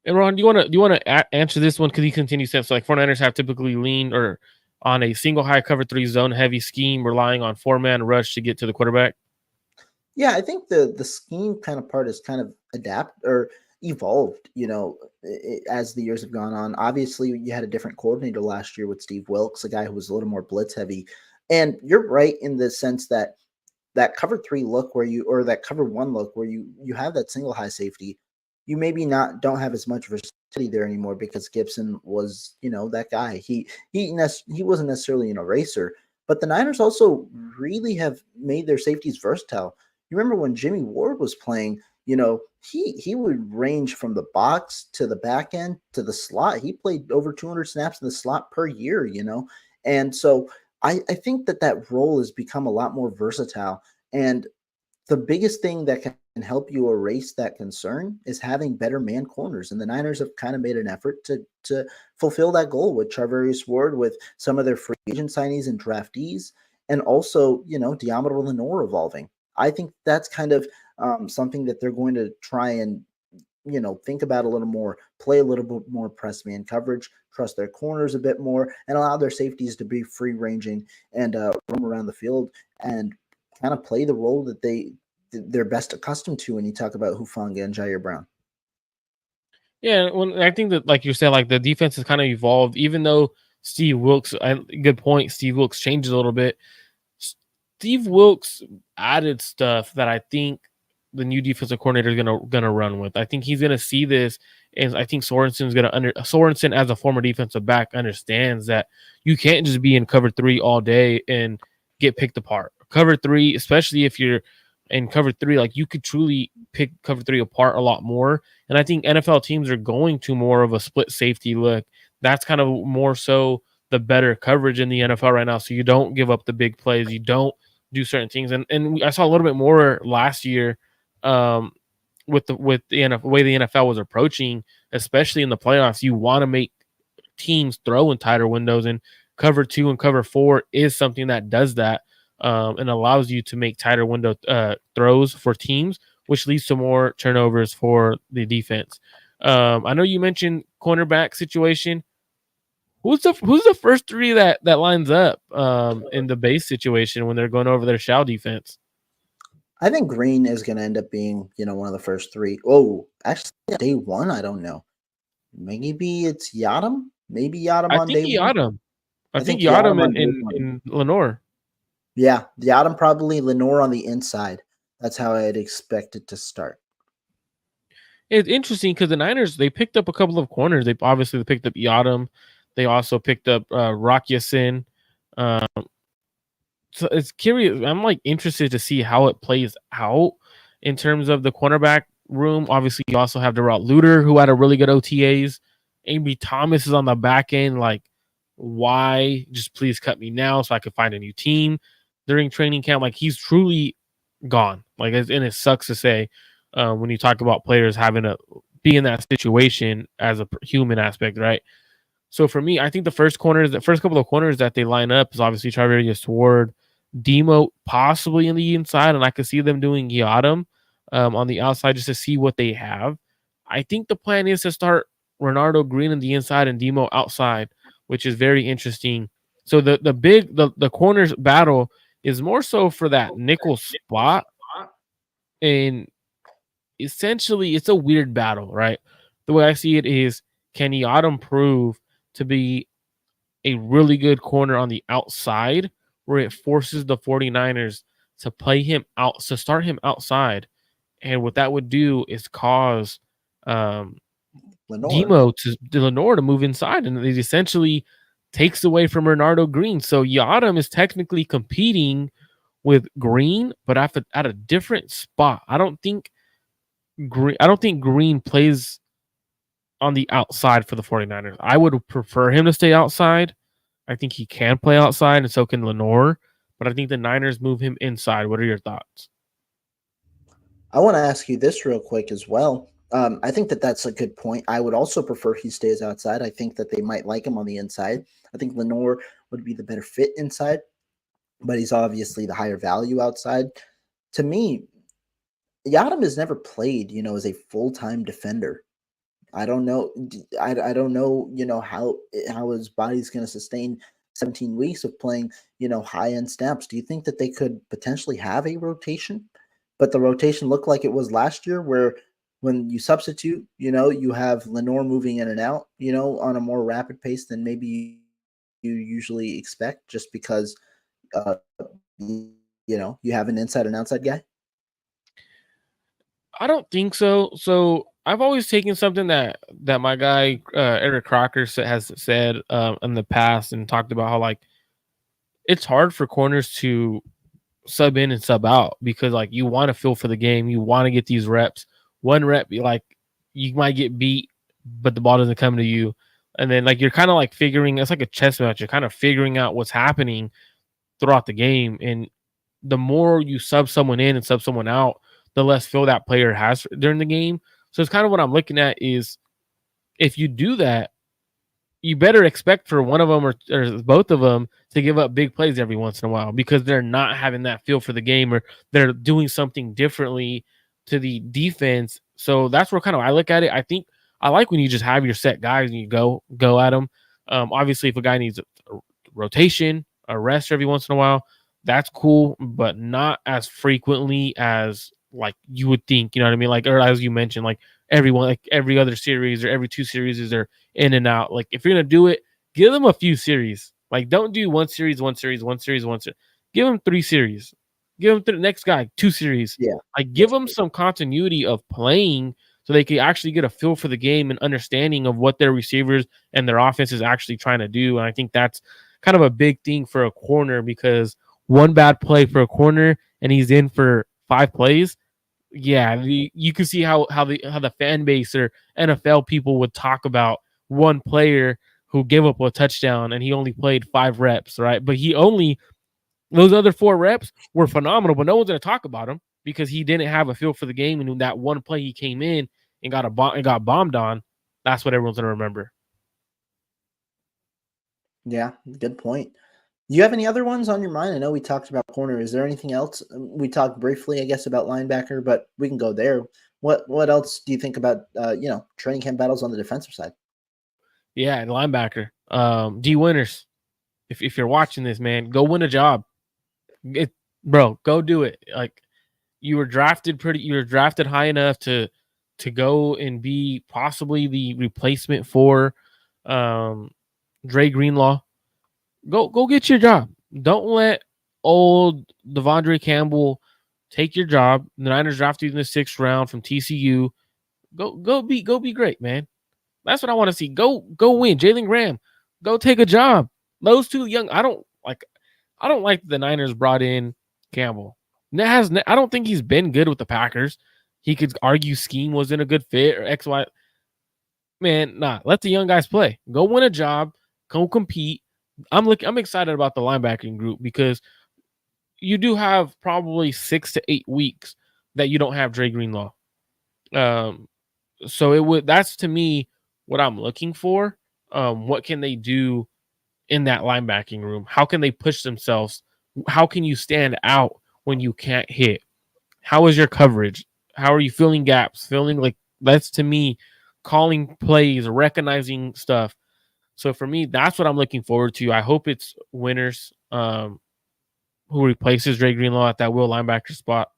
And Ron, do you want to answer this one? Because he continues to say, like, 49ers have typically leaned or on a single high cover 3 zone heavy scheme, relying on 4-man rush to get to the quarterback. Yeah, I think the scheme kind of part is kind of evolved, as the years have gone on. Obviously, you had a different coordinator last year with Steve Wilkes, a guy who was a little more blitz heavy. And you're right in the sense that that cover 3 look or that cover 1 look where you have that single high safety, you maybe don't have as much versatility there anymore because Gibson was, that guy. He wasn't necessarily an eraser, but the Niners also really have made their safeties versatile. You remember when Jimmy Ward was playing, he would range from the box to the back end to the slot. He played over 200 snaps in the slot per year, and so I think that role has become a lot more versatile. And the biggest thing that can help you erase that concern is having better man corners. And the Niners have kind of made an effort to fulfill that goal with Charvarius Ward, with some of their free agent signees and draftees, and also, Deommodore Lenoir evolving. I think that's kind of something that they're going to try and, think about a little more, play a little bit more press man coverage, trust their corners a bit more, and allow their safeties to be free ranging and roam around the field and kind of play the role that they're best accustomed to when you talk about Hufanga and Jair Brown. Yeah, I think that, like you said, like the defense has kind of evolved, even though Steve Wilkes, good point, Steve Wilkes changed a little bit. Steve Wilkes added stuff that I think the new defensive coordinator is gonna run with. I think he's gonna see this, and I think Sorensen as a former defensive back understands that you can't just be in cover 3 all day and get picked apart. Cover 3, especially if you're in cover 3, like you could truly pick cover 3 apart a lot more. And I think NFL teams are going to more of a split safety look. That's kind of more so the better coverage in the NFL right now. So you don't give up the big plays. You don't do certain things. And I saw a little bit more last year with the way the NFL was approaching, especially in the playoffs. You want to make teams throw in tighter windows, and cover 2 and cover 4 is something that does that, and allows you to make tighter window throws for teams, which leads to more turnovers for the defense. I know you mentioned cornerback situation. Who's the first 3 that lines up in the base situation when they're going over their shell defense? I think Green is going to end up being, one of the first 3. Oh, actually, day 1, I don't know. Maybe it's Yiadom. Maybe Yiadom I on think day 1. Yiadom. I think Yiadom Yiadom on day 1. in Lenoir. Yeah, Yiadom probably, Lenoir on the inside. That's how I'd expect it to start. It's interesting because the Niners, they picked up a couple of corners. They obviously picked up Yiadom. They also picked up Rock Ya-Sin. So it's curious. I'm like interested to see how it plays out in terms of the cornerback room. Obviously, you also have Darrell Luter, who had a really good OTAs. Amy Thomas is on the back end. Like, why? Just please cut me now so I could find a new team during training camp. Like, he's truly gone. Like, and it sucks to say when you talk about players having to be in that situation as a human aspect, right? So for me, I think the first couple of corners that they line up is obviously Charvarius Ward, Demo possibly in the inside, and I could see them doing Yadam on the outside just to see what they have. I think the plan is to start Renardo Green on the inside and Demo outside, which is very interesting. So the corners battle is more so for that nickel spot, and essentially it's a weird battle, right? The way I see it is, can Yadam prove to be a really good corner on the outside where it forces the 49ers to play him out, to start him outside. And what that would do is cause um, Lenore. Demo to Lenore to move inside. And it essentially takes away from Bernardo Green. So Yadam is technically competing with Green, but at a different spot. I don't think Green plays on the outside for the 49ers. I would prefer him to stay outside. I think he can play outside, and so can Lenore. But I think the Niners move him inside. What are your thoughts? I want to ask you this real quick as well. I think that that's a good point. I would also prefer he stays outside. I think that they might like him on the inside. I think Lenore would be the better fit inside, but he's obviously the higher value outside. To me, Yadam has never played, as a full-time defender. I don't know. I don't know, how his body's going to sustain 17 weeks of playing, high end snaps. Do you think that they could potentially have a rotation, but the rotation looked like it was last year, where when you substitute, you have Lenore moving in and out, on a more rapid pace than maybe you usually expect, just because, uh, you have an inside and outside guy. I don't think so. So I've always taken something that my guy Eric Crocker has said in the past and talked about how like it's hard for corners to sub in and sub out because like you want to feel for the game, you want to get these reps. One rep, like you might get beat, but the ball doesn't come to you, and then like you're kind of like figuring. It's like a chess match. You're kind of figuring out what's happening throughout the game, and the more you sub someone in and sub someone out, the less feel that player has during the game. So it's kind of what I'm looking at is if you do that, you better expect for one of them or both of them to give up big plays every once in a while because they're not having that feel for the game or they're doing something differently to the defense. So that's where kind of I look at it. I think I like when you just have your set guys and you go at them. Obviously, if a guy needs a rotation, a rest every once in a while, that's cool, but not as frequently as like you would think. You know what I mean? Like or as you mentioned, like everyone, like every other series or every two series is there in and out. Like if you're gonna do it, give them a few series. Like don't do one series, one series, one series, one series. Give them 3 series. Give them to the next guy 2 series. Yeah. Like give them some continuity of playing so they can actually get a feel for the game and understanding of what their receivers and their offense is actually trying to do. And I think that's kind of a big thing for a corner because one bad play for a corner and he's in for 5 plays. Yeah, you can see how the fan base or NFL people would talk about one player who gave up a touchdown and he only played 5 reps, right? But he only those other 4 reps were phenomenal, but no one's gonna talk about him because he didn't have a feel for the game. And in that one play he came in and got bombed on, that's what everyone's gonna remember. Yeah, good point. Do you have any other ones on your mind? I know we talked about corner. Is there anything else? We talked briefly, I guess, about linebacker, but we can go there. What else do you think about training camp battles on the defensive side? Yeah, and linebacker. D Winners. If you're watching this, man, go win a job. It, bro, go do it. Like you were drafted high enough to go and be possibly the replacement for um Dre Greenlaw. Go get your job. Don't let old Devondre Campbell take your job. The Niners drafted you in the 6th round from TCU. Go be great, man. That's what I want to see. Go win. Jalen Graham, go take a job. Those two young. I don't like the Niners brought in Campbell. I don't think he's been good with the Packers. He could argue scheme wasn't a good fit or X Y. Man, nah. Let the young guys play. Go win a job. Go compete. I'm excited about the linebacking group because you do have probably 6 to 8 weeks that you don't have Dre Greenlaw. Um, so that's to me what I'm looking for. What can they do in that linebacking room? How can they push themselves? How can you stand out when you can't hit? How is your coverage? How are you filling gaps? Filling like that's to me calling plays, recognizing stuff. So for me, that's what I'm looking forward to. I hope it's Winters who replaces Dre Greenlaw at that will linebacker spot.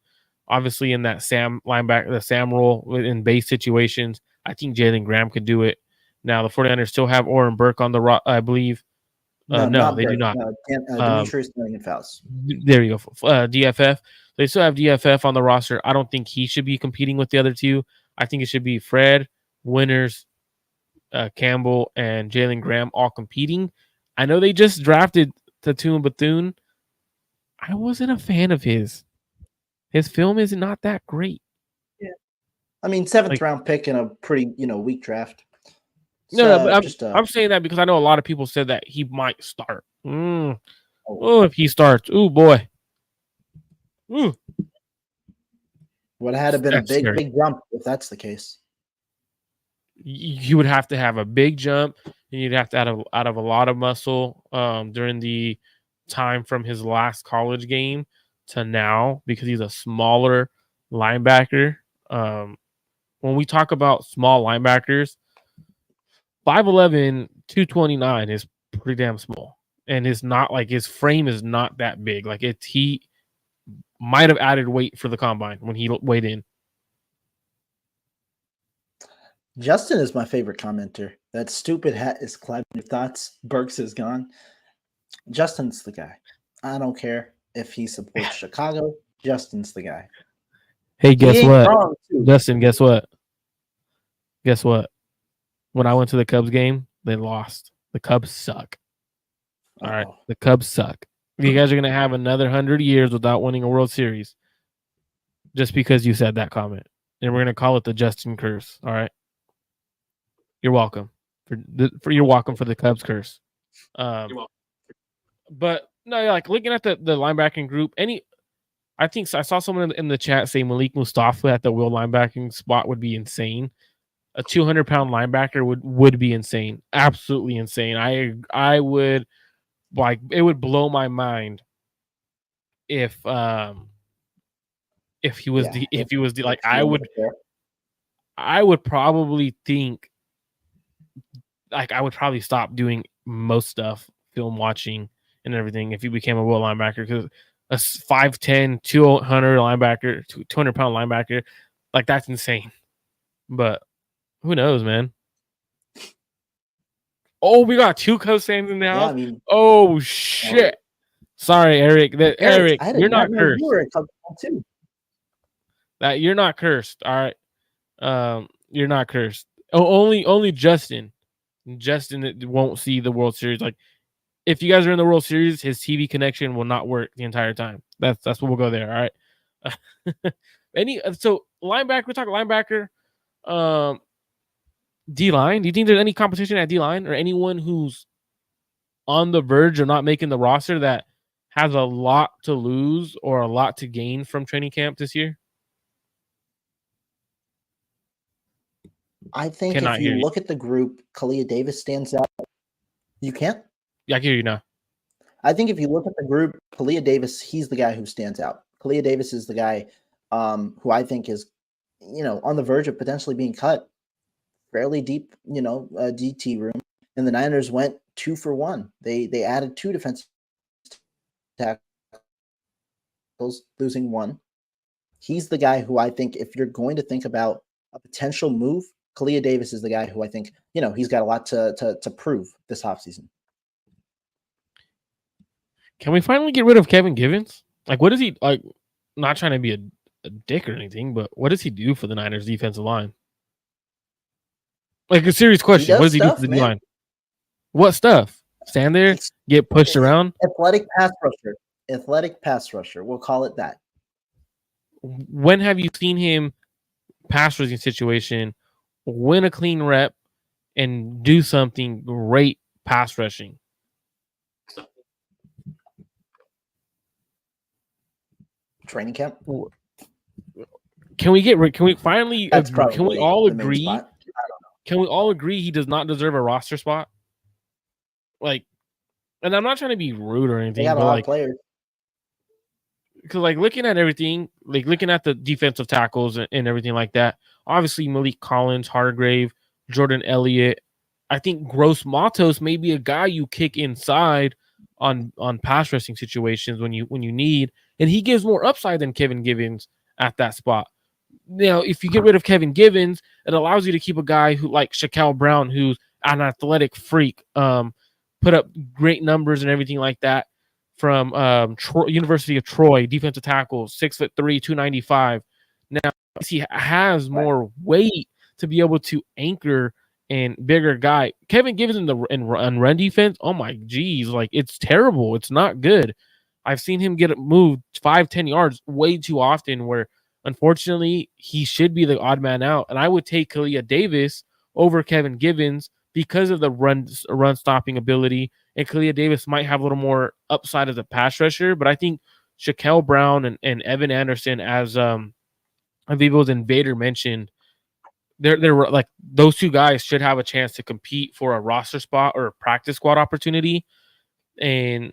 Obviously, in that Sam linebacker, the Sam role in base situations, I think Jalen Graham could do it. Now, the 49ers still have Oren Burke on the I believe. No, No, not they do Burke. not. No, Um, Demetrius Fouts. there you go. DFF. They still have DFF on the roster. I don't think he should be competing with the other two. I think it should be Fred, Winters, Campbell, and Jalen Graham all competing. I know they just drafted Tatum Bethune. I wasn't a fan of his. His film is not that great. Yeah. I mean, seventh round pick in a pretty, weak draft. No, but I'm saying that because I know a lot of people said that he might start. If he starts, boy. Would have been a big jump if that's the case. You would have to have a big jump, and you'd have to out of a lot of muscle during the time from his last college game to now because he's a smaller linebacker. When we talk about small linebackers, 5'11", 229 is pretty damn small. And it's not like his frame is not that big. Like he might have added weight for the combine when he weighed in. Justin is my favorite commenter. That stupid hat is climbing your thoughts. Burks is gone. Justin's the guy. I don't care if he supports Chicago. Justin's the guy. Hey, guess what? Justin, guess what? Guess what? When I went to the Cubs game, they lost. The Cubs suck. All right. The Cubs suck. You guys are going to have another 100 years without winning a World Series just because you said that comment. And we're going to call it the Justin curse. All right. You're welcome. You're welcome for the Cubs curse. But no, like looking at the linebacking group, I think I saw someone in the chat say Malik Mustafa at the will linebacking spot would be insane. A 200-pound linebacker would be insane. Absolutely insane. I would like it would blow my mind if he was like I would probably think like I would probably stop doing most stuff, film watching and everything if he became a will linebacker because a 5'10", 200 linebacker, 200-pound linebacker, like that's insane. But who knows, man? Oh, we got two Cubs fans in the house. I mean, oh shit! Sorry, Eric. Eric, you're not cursed. You were a Cubs fan too. That you're not cursed. All right, you're not cursed. Only Justin. Justin won't see the World Series. Like, if you guys are in the World Series, his TV connection will not work the entire time. That's what we'll go there. All right. So linebacker. We talk linebacker. D-line. Do you think there's any competition at D-line or anyone who's on the verge of not making the roster that has a lot to lose or a lot to gain from training camp this year? I think if you look at the group, Kalia Davis stands out. You can't? Yeah, I can hear you now. I think if you look at the group, Kalia Davis, he's the guy who stands out. Kalia Davis is the guy who I think is, on the verge of potentially being cut. Fairly deep, DT room. And the Niners went 2 for 1. They added 2 defensive tackles, losing 1. He's the guy who I think if you're going to think about a potential move, Kalia Davis is the guy who I think, he's got a lot to prove this offseason. Can we finally get rid of Kevin Givens? Like, what does he, like, not trying to be a dick or anything, but what does he do for the Niners defensive line? Like a serious question. What does he do for the D-line? What stuff? Stand there, get pushed around? Athletic pass rusher. We'll call it that. When have you seen him pass rushing situation, win a clean rep, and do something great pass rushing? Training camp? Can we finally agree? Can we all agree? Can we all agree he does not deserve a roster spot? like, and I'm not trying to be rude or They anything, got a but lot of like, players. because like looking at everything, like looking at the defensive tackles and everything like that, obviously Malik Collins, Hargrave, Jordan Elliott. I think Gross Matos may be a guy you kick inside on pass rushing situations when you need, and he gives more upside than Kevin Givens at that spot. Now, if you get rid of Kevin Givens, it allows you to keep a guy who like Shaquille Brown, who's an athletic freak, put up great numbers and everything like that from University of Troy, defensive tackle, 6'3", 295. Now he has more weight to be able to anchor and bigger guy. Kevin Givens in run defense, oh my geez, like it's terrible. It's not good. I've seen him get moved 5-10 yards way too often where unfortunately he should be the odd man out. And I would take Kalia Davis over Kevin Givens because of the run stopping ability. And Kalia Davis might have a little more upside as a pass rusher, but I think Shaquille Brown and Evan Anderson, as Avivo's Invader mentioned, they're like those two guys should have a chance to compete for a roster spot or a practice squad opportunity. And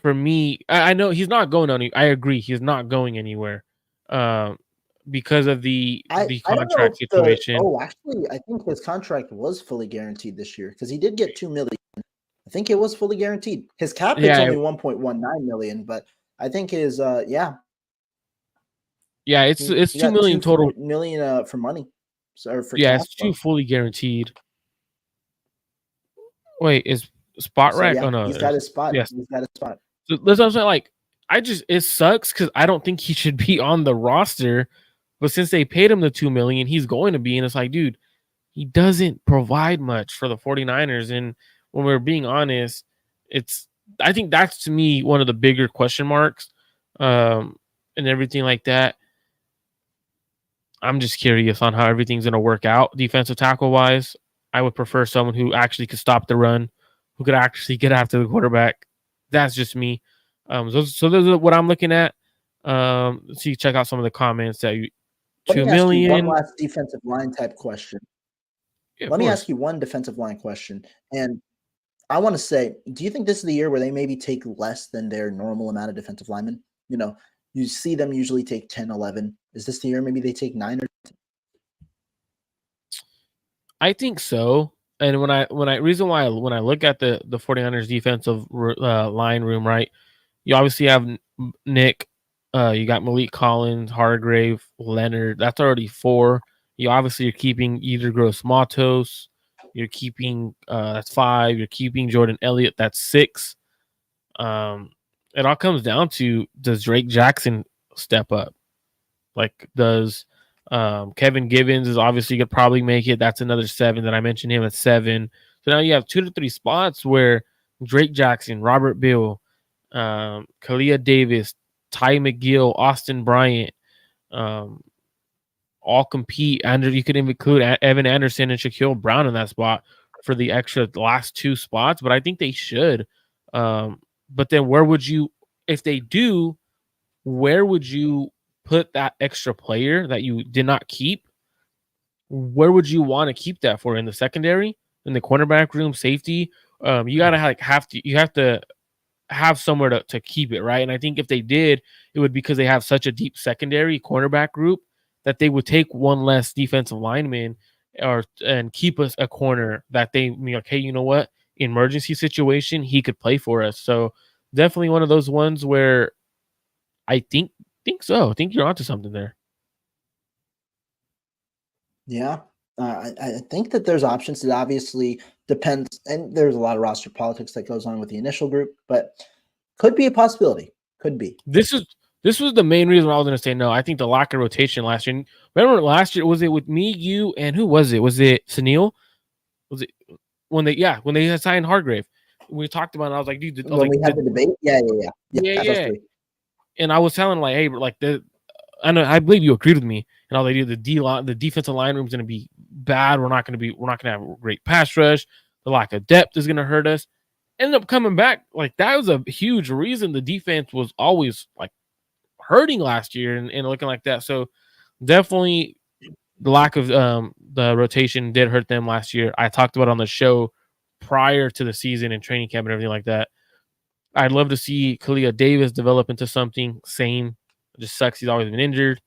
for me, I know he's not going any. I agree, he's not going anywhere, because of the I don't know contract if the situation. actually I think his contract was fully guaranteed this year because he did get $2 million. I think it was fully guaranteed. His cap hit's Yeah, only 1.19 million, but I think his yeah, it's he got 2 million total. million for money. So for Yeah, cap. it's two fully guaranteed. Wait, is spot So rack? yeah, Oh no, he's got his spot. yes. He's got a spot. So that's what I'm saying. Like, it sucks because I don't think he should be on the roster, but since they paid him the 2 million, he's going to be. And it's like, dude, he doesn't provide much for the 49ers. And when we're being honest, I think that's to me one of the bigger question marks, and everything like that. I'm just curious on how everything's going to work out defensive tackle wise. I would prefer someone who actually could stop the run, who could actually get after the quarterback. That's just me. So those are what I'm looking at. Let's see, check out some of the comments that you Let 2 me ask you one million. last defensive line type question. Yeah, of Let me course. ask you one defensive line question. And I want to say, do you think this is the year where they maybe take less than their normal amount of defensive linemen? You know, you see them usually take 10, 11. Is this the year maybe they take 9 or I think so. And when I reason why when I look at the 49ers defensive line room, right? You obviously have Nick, you got Malik Collins, Hargrave, Leonard. That's already 4. You obviously are keeping either Gross Matos, you're keeping that's 5, you're keeping Jordan Elliott, that's 6. It all comes down to, does Drake Jackson step up? Like, does Kevin Givens is obviously could probably make it. That's another 7 that I mentioned him at 7. So now you have 2 to 3 spots where Drake Jackson, Robert Bill, Kalia Davis, Ty McGill, Austin Bryant, all compete. And you could include Evan Anderson and Shaquille Brown in that spot for the extra last 2 spots. But I think they should. But then where would you, if they do, where would you put that extra player that you did not keep? Where would you want to keep that for? In the secondary, in the cornerback room, safety? You gotta have to have somewhere to keep it, right? And I think if they did, it would because they have such a deep secondary cornerback group that they would take one less defensive lineman and keep us a corner that they be like, hey, you know what? Emergency situation, he could play for us. So definitely one of those ones where I think so. I think you're onto something there. yeah. I think that there's options. It obviously depends, and there's a lot of roster politics that goes on with the initial group, but could be a possibility. Could be. This was the main reason I was going to say no. I think the lack of rotation last year. Remember last year, was it with me, you, and who was it? Was it Sunil? Was it when they had signed Hargrave? We talked about it. I was like, dude, When we had the debate, yeah. Those yeah. three. And I was telling like, hey, like I know I believe you agreed with me. And I was like, dude, the defensive line room is going to be bad. We're not going to have a great pass rush. The lack of depth is going to hurt us. Ended up coming back. Like that was a huge reason the defense was always like hurting last year and looking like that. So definitely the lack of the rotation did hurt them last year. I talked about it on the show prior to the season and training camp and everything like that. I'd love to see Kalia Davis develop into something. Same. It just sucks he's always been injured.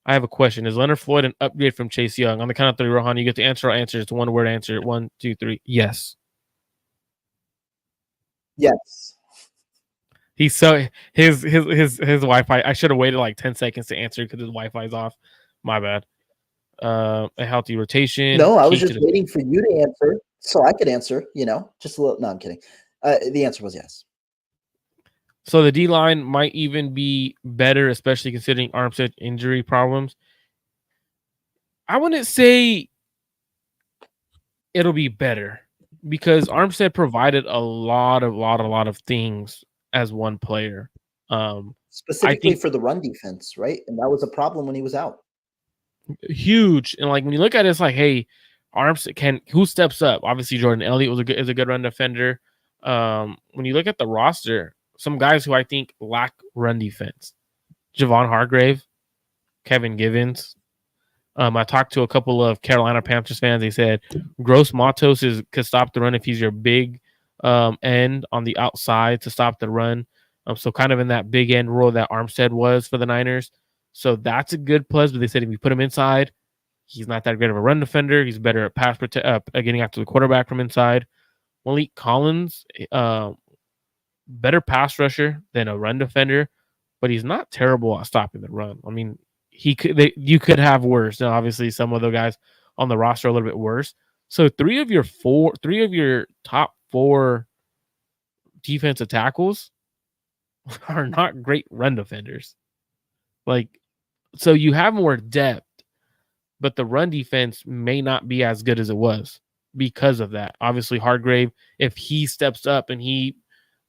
I have a question. Is Leonard Floyd an upgrade from Chase Young? On the count of three, Rohan, you get the answer. I'll answer. It's one word answer. 1, 2, 3. Yes. Yes. He's so his Wi-Fi. I should have waited like 10 seconds to answer because his Wi-Fi is off. My bad. A healthy rotation. No, I was just waiting for you to answer so I could answer, just a little. No, I'm kidding. The answer was yes. So the D-line might even be better, especially considering Armstead injury problems. I wouldn't say it'll be better because Armstead provided a lot of things as one player. Specifically for the run defense, right? And that was a problem when he was out. Huge. And like when you look at it, it's like, hey, Armstead who steps up? Obviously, Jordan Elliott is a good run defender. When you look at the roster, some guys who I think lack run defense: Javon Hargrave, Kevin Givens. I talked to a couple of Carolina Panthers fans. They said Gross Matos could stop the run if he's your big end on the outside to stop the run. So kind of in that big end role that Armstead was for the Niners. So that's a good plus. But they said if you put him inside, he's not that great of a run defender. He's better at getting after the quarterback from inside. Malik Collins, better pass rusher than a run defender, but he's not terrible at stopping the run. I mean, you could have worse. Now, obviously, some of the guys on the roster are a little bit worse. So three of your top 4 defensive tackles are not great run defenders. So you have more depth, but the run defense may not be as good as it was because of that. Obviously, Hargrave, if he steps up and he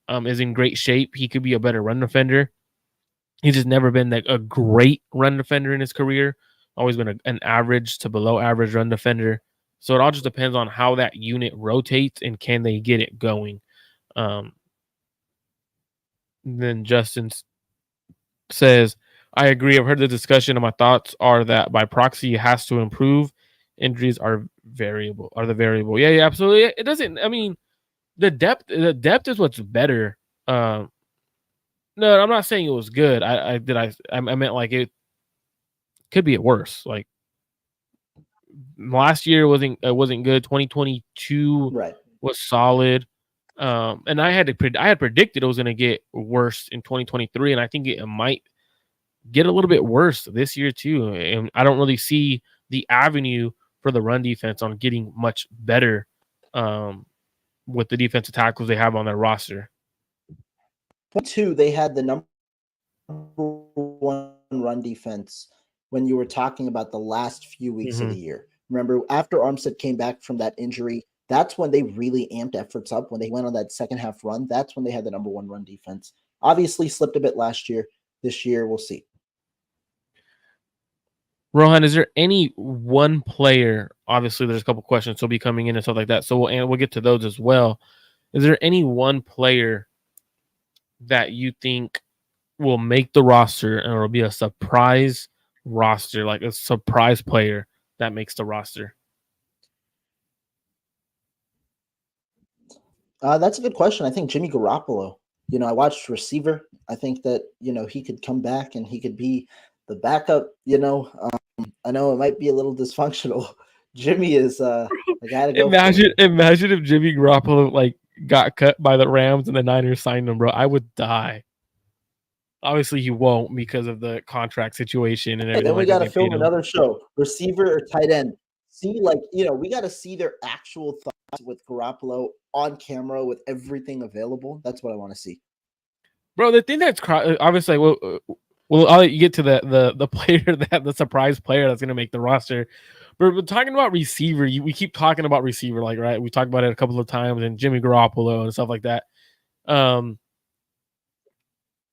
is in great shape, he could be a better run defender. He's just never been a great run defender in his career. Always been an average to below average run defender. So it all just depends on how that unit rotates and can they get it going. Then Justin says, I agree. I've heard the discussion, and my thoughts are that by proxy, it has to improve. Injuries are the variable. Yeah, absolutely. It doesn't. I mean, the depth is what's better. No, I'm not saying it was good. I meant like it could be worse. Like last year wasn't good. 2022 was solid. And I had predicted it was going to get worse in 2023, and I think it might get a little bit worse this year too. And I don't really see the avenue for the run defense on getting much better with the defensive tackles they have on their roster. 2, they had the number 1 run defense when you were talking about the last few weeks of the year. Remember, after Armstead came back from that injury, that's when they really amped efforts up. When they went on that second half run, that's when they had the number 1 run defense. Obviously slipped a bit last year. This year, we'll see. Rohan, is there any one player? Obviously, there's a couple questions will be coming in and stuff like that. So we'll get to those as well. Is there any one player that you think will make the roster and it'll be a surprise roster, like a surprise player that makes the roster? That's a good question. I think Jimmy Garoppolo. I watched receiver. I think that, he could come back and he could be the backup. I know it might be a little dysfunctional. Jimmy is the guy to go. Imagine if Jimmy Garoppolo got cut by the Rams and the Niners signed him, bro. I would die. Obviously, he won't because of the contract situation and everything. Then we got to film another show, receiver or tight end. See, we got to see their actual thoughts with Garoppolo on camera with everything available. That's what I want to see, bro. The thing that's obviously, I'll let you get to the player the surprise player that's gonna make the roster. But we're talking about receiver. We keep talking about receiver, right? We talked about it a couple of times, and Jimmy Garoppolo and stuff like that.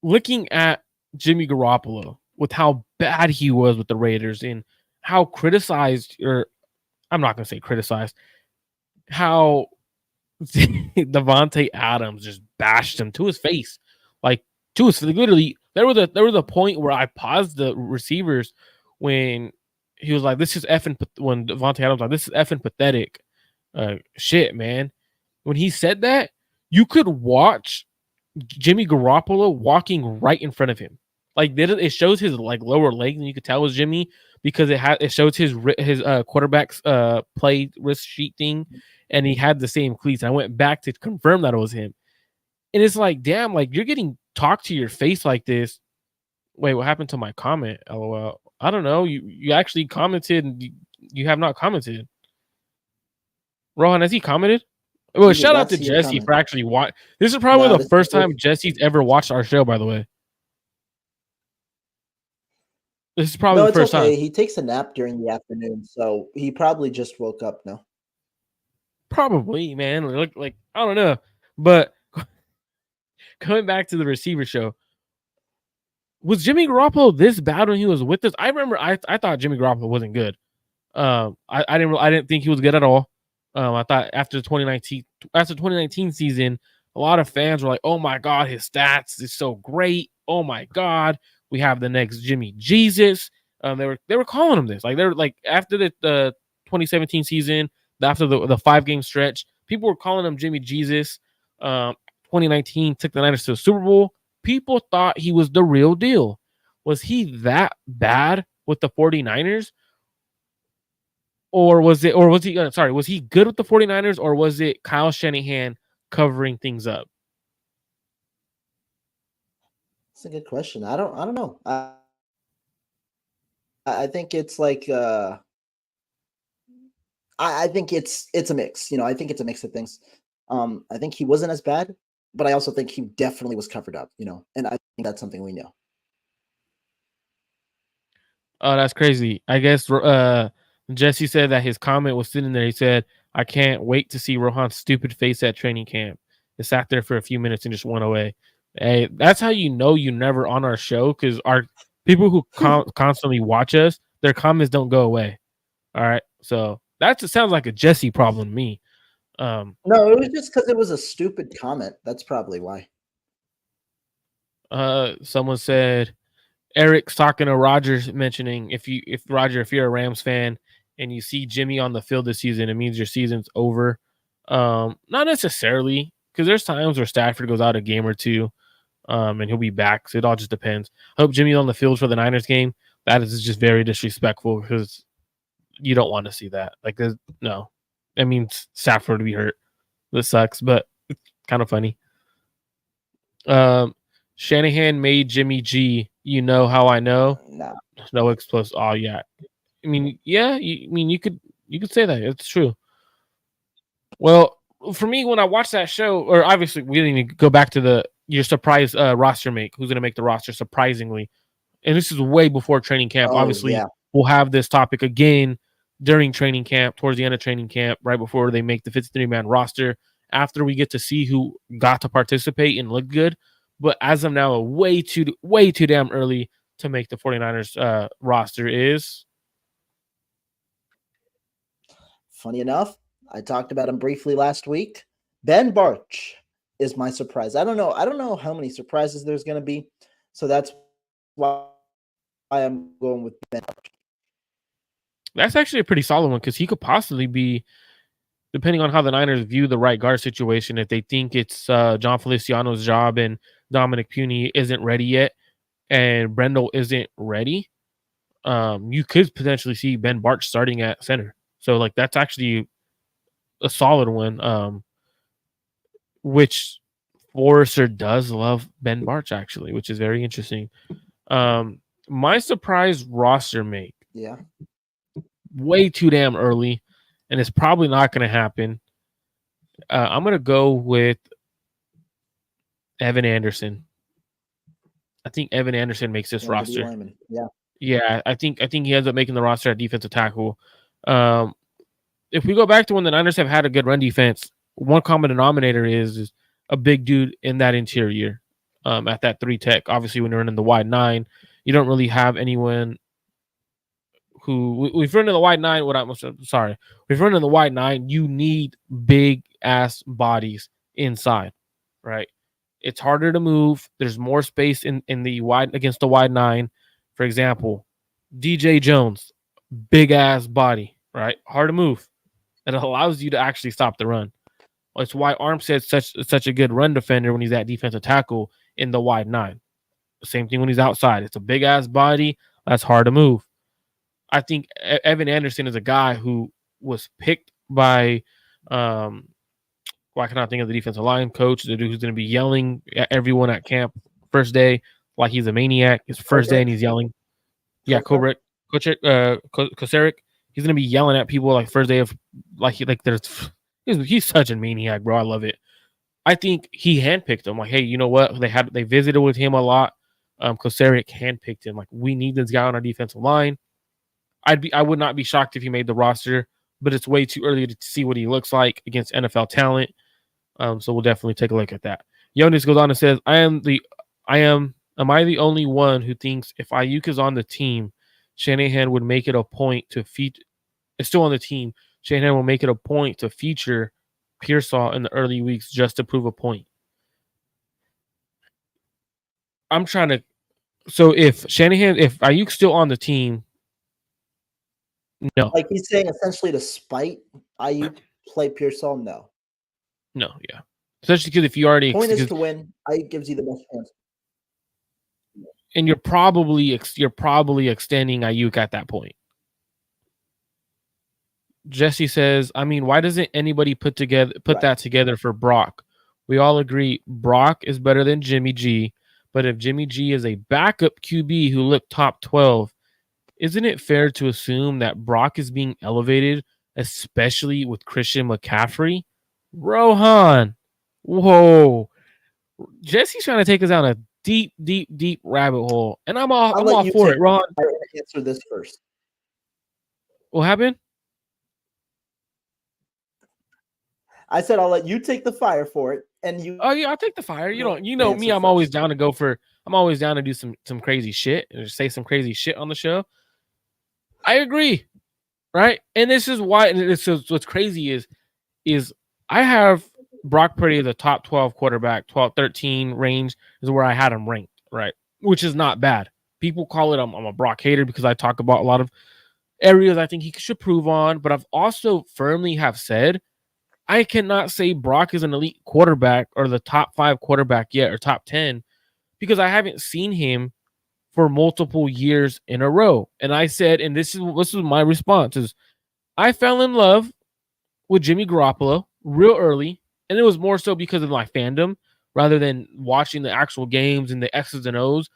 Looking at Jimmy Garoppolo with how bad he was with the Raiders and how criticized, or I'm not gonna say criticized, how Devontae Adams just bashed him to his face, literally. There was a point where I paused the receivers when he was like, "This is effing." When Devontae Adams was like, "This is effing pathetic." Shit, man. when he said that, you could watch Jimmy Garoppolo walking right in front of him. Like it shows his like lower legs, and you could tell it was Jimmy because it shows his quarterback's play wrist sheet thing, and he had the same cleats. I went back to confirm that it was him, and it's like, damn, like you're getting talked to your face like this. Wait, what happened to my comment? LOL. I don't know. You actually commented, and you have not commented. Rohan, has he commented? Well, shout out Let's to see your Jesse for comment. actually watching. This is probably No, the this is first time Jesse's ever watched our show, by the way. This is probably no, the it's first time. okay. He takes a nap during the afternoon, so he probably just woke up now. Probably, man. Like I don't know. But coming back to the receiver show, was Jimmy Garoppolo this bad when he was with us? I remember I thought Jimmy Garoppolo wasn't good. I didn't think he was good at all. I thought after the 2019 season, a lot of fans were like, "Oh my god, his stats is so great! Oh my god, we have the next Jimmy Jesus." They were calling him this. Like they were like after the 2017 season, after the 5-game stretch, people were calling him Jimmy Jesus. 2019 took the Niners to the Super Bowl. People thought he was the real deal. Was he that bad with the 49ers? Or was he good with the 49ers, or was it Kyle Shanahan covering things up? That's a good question. I don't know. I think it's like I think it's a mix. I think it's a mix of things. I think he wasn't as bad, but I also think he definitely was covered up. And I think that's something we know. Oh, that's crazy. I guess Jesse said that his comment was sitting there. He said, "I can't wait to see Rohan's stupid face at training camp." It sat there for a few minutes and just went away. Hey, that's how you know you never on our show, because our people who constantly watch us, their comments don't go away. All right, so that sounds like a Jesse problem to me. No, it was just because it was a stupid comment. That's probably why. Someone said Eric's talking to Rogers, mentioning if you're a Rams fan and you see Jimmy on the field this season, it means your season's over. Not necessarily, because there's times where Stafford goes out a game or two, and he'll be back. So it all just depends. I hope Jimmy's on the field for the Niners game. That is just very disrespectful, because you don't want to see that. Like, no, that means Stafford to be hurt. This sucks, but it's kind of funny. Shanahan made Jimmy G. You know how I know? Nah. No explosive. Oh yeah. I mean, yeah. You could say that. It's true. Well, for me, when I watched that show, or obviously we didn't even go back to your surprise roster make. Who's going to make the roster? Surprisingly, and this is way before training camp. Oh Obviously, yeah. we'll have this topic again during training camp, towards the end of training camp, right before they make the 53-man roster. After we get to see who got to participate and look good. But as of now, way too damn early to make the 49ers roster is. Funny enough, I talked about him briefly last week. Ben Barch is my surprise. I don't know how many surprises there's going to be. So that's why I'm going with Ben Barch. That's actually a pretty solid one, because he could possibly be, depending on how the Niners view the right guard situation, if they think it's John Feliciano's job and Dominic Puny isn't ready yet and Brendel isn't ready, you could potentially see Ben Barch starting at center. So like that's actually a solid one. Which Forrester does love Ben Barch, actually, which is very interesting. My surprise roster make. Yeah. Way too damn early, and it's probably not going to happen. I'm going to go with Evan Anderson. I think Evan Anderson makes this roster. Yeah. Yeah, I think he ends up making the roster at defensive tackle. If we go back to when the Niners have had a good run defense, one common denominator is a big dude in that interior, at that 3 tech. Obviously, when you're in the wide 9, you don't really have anyone who we've run in the wide 9. We've run in the wide 9. You need big ass bodies inside, right? It's harder to move. There's more space in the wide against the wide 9. For example, DJ Jones, big ass body, right? Hard to move. It allows you to actually stop the run. It's why Armstead's such a good run defender when he's at defensive tackle in the wide nine. Same thing when he's outside. It's a big ass body that's hard to move. I think Evan Anderson is a guy who was picked by I cannot think of the defensive line coach, the dude who's going to be yelling at everyone at camp first day like he's a maniac. His first day and he's yelling. Yeah, Kosaric. He's going to be yelling at people like first day of he's such a maniac, bro. I love it. I think he handpicked him. Like, hey, you know what? They visited with him a lot. Kosaric handpicked him. Like, we need this guy on our defensive line. I would not be shocked if he made the roster, but it's way too early to see what he looks like against NFL talent. So we'll definitely take a look at that. Jonas goes on and says, Am I the only one who thinks if Ayuk is on the team, Shanahan would make it a point to feature is still on the team. Shanahan will make it a point to feature Pearsall in the early weeks just to prove a point. I'm trying to. So if Ayuk's still on the team, no. Like he's saying essentially to spite Ayuk play Pearsall, no. No, yeah. Especially because if you already point is to win, Ayuk gives you the best chance. And you're probably extending Ayuk at that point. Jesse says, I mean, why doesn't anybody put that together for Brock? We all agree Brock is better than Jimmy G, but if Jimmy G is a backup QB who looked top 12, isn't it fair to assume that Brock is being elevated, especially with Christian McCaffrey? Rohan, whoa. Jesse's trying to take us down a deep rabbit hole, and I'm all for it, Rohan. Answer this first. What happened? I said I'll let you take the fire for it, and you. Oh yeah, I'll take the fire. You know me. I'm always down to do some crazy shit and say some crazy shit on the show. I agree, right? And this is why. And this is what's crazy is I have Brock Purdy as a top 12 quarterback, 12-13 range is where I had him ranked, right? Which is not bad. People call it I'm a Brock hater because I talk about a lot of areas I think he should prove on, but I've also firmly have said I cannot say Brock is an elite quarterback or the top 5 quarterback yet or top 10 because I haven't seen him for multiple years in a row. And I said, and this is my response is I fell in love with Jimmy Garoppolo real early, and it was more so because of my fandom rather than watching the actual games and the X's and O's.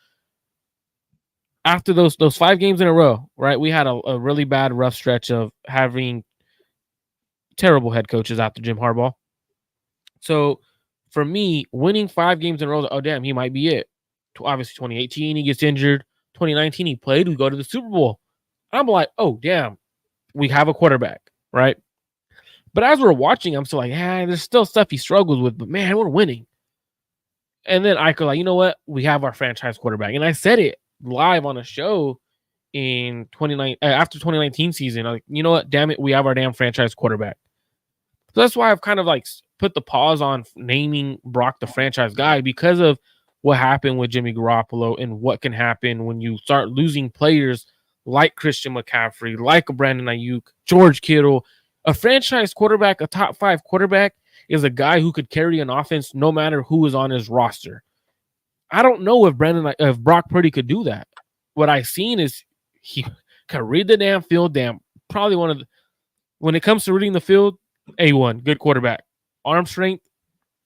After those 5 games in a row, right, we had a really bad rough stretch of having terrible head coaches after Jim Harbaugh. So for me, winning 5 games in a row, oh damn, he might be it. Obviously 2018 he gets injured, 2019 he played, we go to the Super Bowl. I'm like, oh damn, we have a quarterback, right? But as we're watching, I'm still like, there's still stuff he struggles with, but man, we're winning. And then I could like, you know what? We have our franchise quarterback. And I said it live on a show in 2019 after 2019 season. I'm like, you know what? Damn it, we have our damn franchise quarterback. So that's why I've kind of like put the pause on naming Brock the franchise guy because of what happened with Jimmy Garoppolo and what can happen when you start losing players like Christian McCaffrey, like a Brandon Ayuk, George Kittle. A franchise quarterback, a top 5 quarterback, is a guy who could carry an offense no matter who is on his roster. I don't know if Brock Purdy could do that. What I've seen is he can read the damn field. Probably when it comes to reading the field, A1, good quarterback. Arm strength,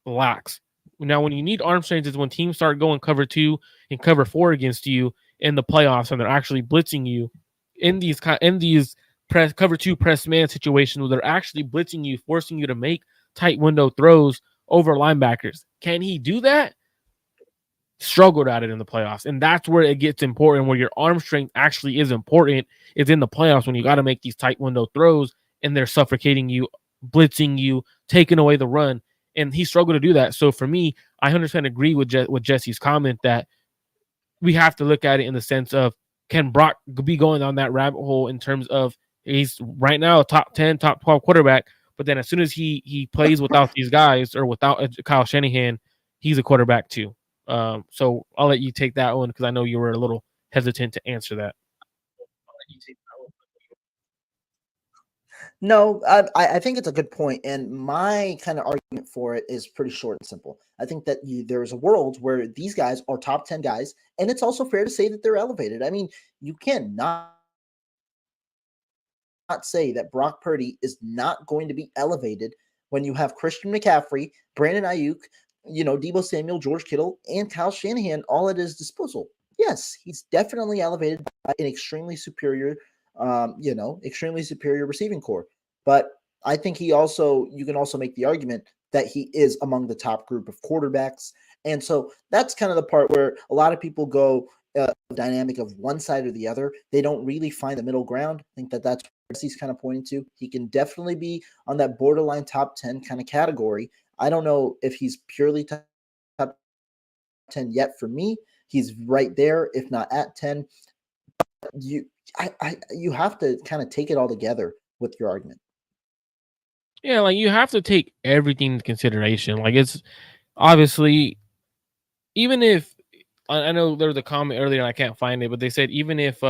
lacks. Now, when you need arm strength is when teams start going cover 2 and cover 4 against you in the playoffs, and they're actually blitzing you in these cover 2 press man situations where they're actually blitzing you, forcing you to make tight window throws over linebackers. Can he do that? Struggled at it in the playoffs. And that's where it gets important, where your arm strength actually is important, is in the playoffs when you got to make these tight window throws and they're suffocating you, blitzing you, taking away the run. And he struggled to do that. So for me, I 100% agree with Jesse's comment that we have to look at it in the sense of, can Brock be going on that rabbit hole in terms of he's right now a top 10, top 12 quarterback, but then as soon as he plays without these guys or without Kyle Shanahan, he's a quarterback too. So I'll let you take that one because I know you were a little hesitant to answer that. No, I think it's a good point, and my kind of argument for it is pretty short and simple. I think that there's a world where these guys are top 10 guys, and it's also fair to say that they're elevated. I mean, you cannot say that Brock Purdy is not going to be elevated when you have Christian McCaffrey, Brandon Ayuk, Debo Samuel, George Kittle, and Kyle Shanahan all at his disposal. Yes, he's definitely elevated by an extremely superior receiving core. But I think you can also make the argument that he is among the top group of quarterbacks. And so that's kind of the part where a lot of people go dynamic of one side or the other. They don't really find the middle ground. I think that that's what he's kind of pointing to. He can definitely be on that borderline top 10 kind of category. I don't know if he's purely top 10 yet for me. He's right there, if not at 10. You have to kind of take it all together with your argument. Yeah, like you have to take everything into consideration. Like it's obviously, even if I know there was a comment earlier and I can't find it, but they said even if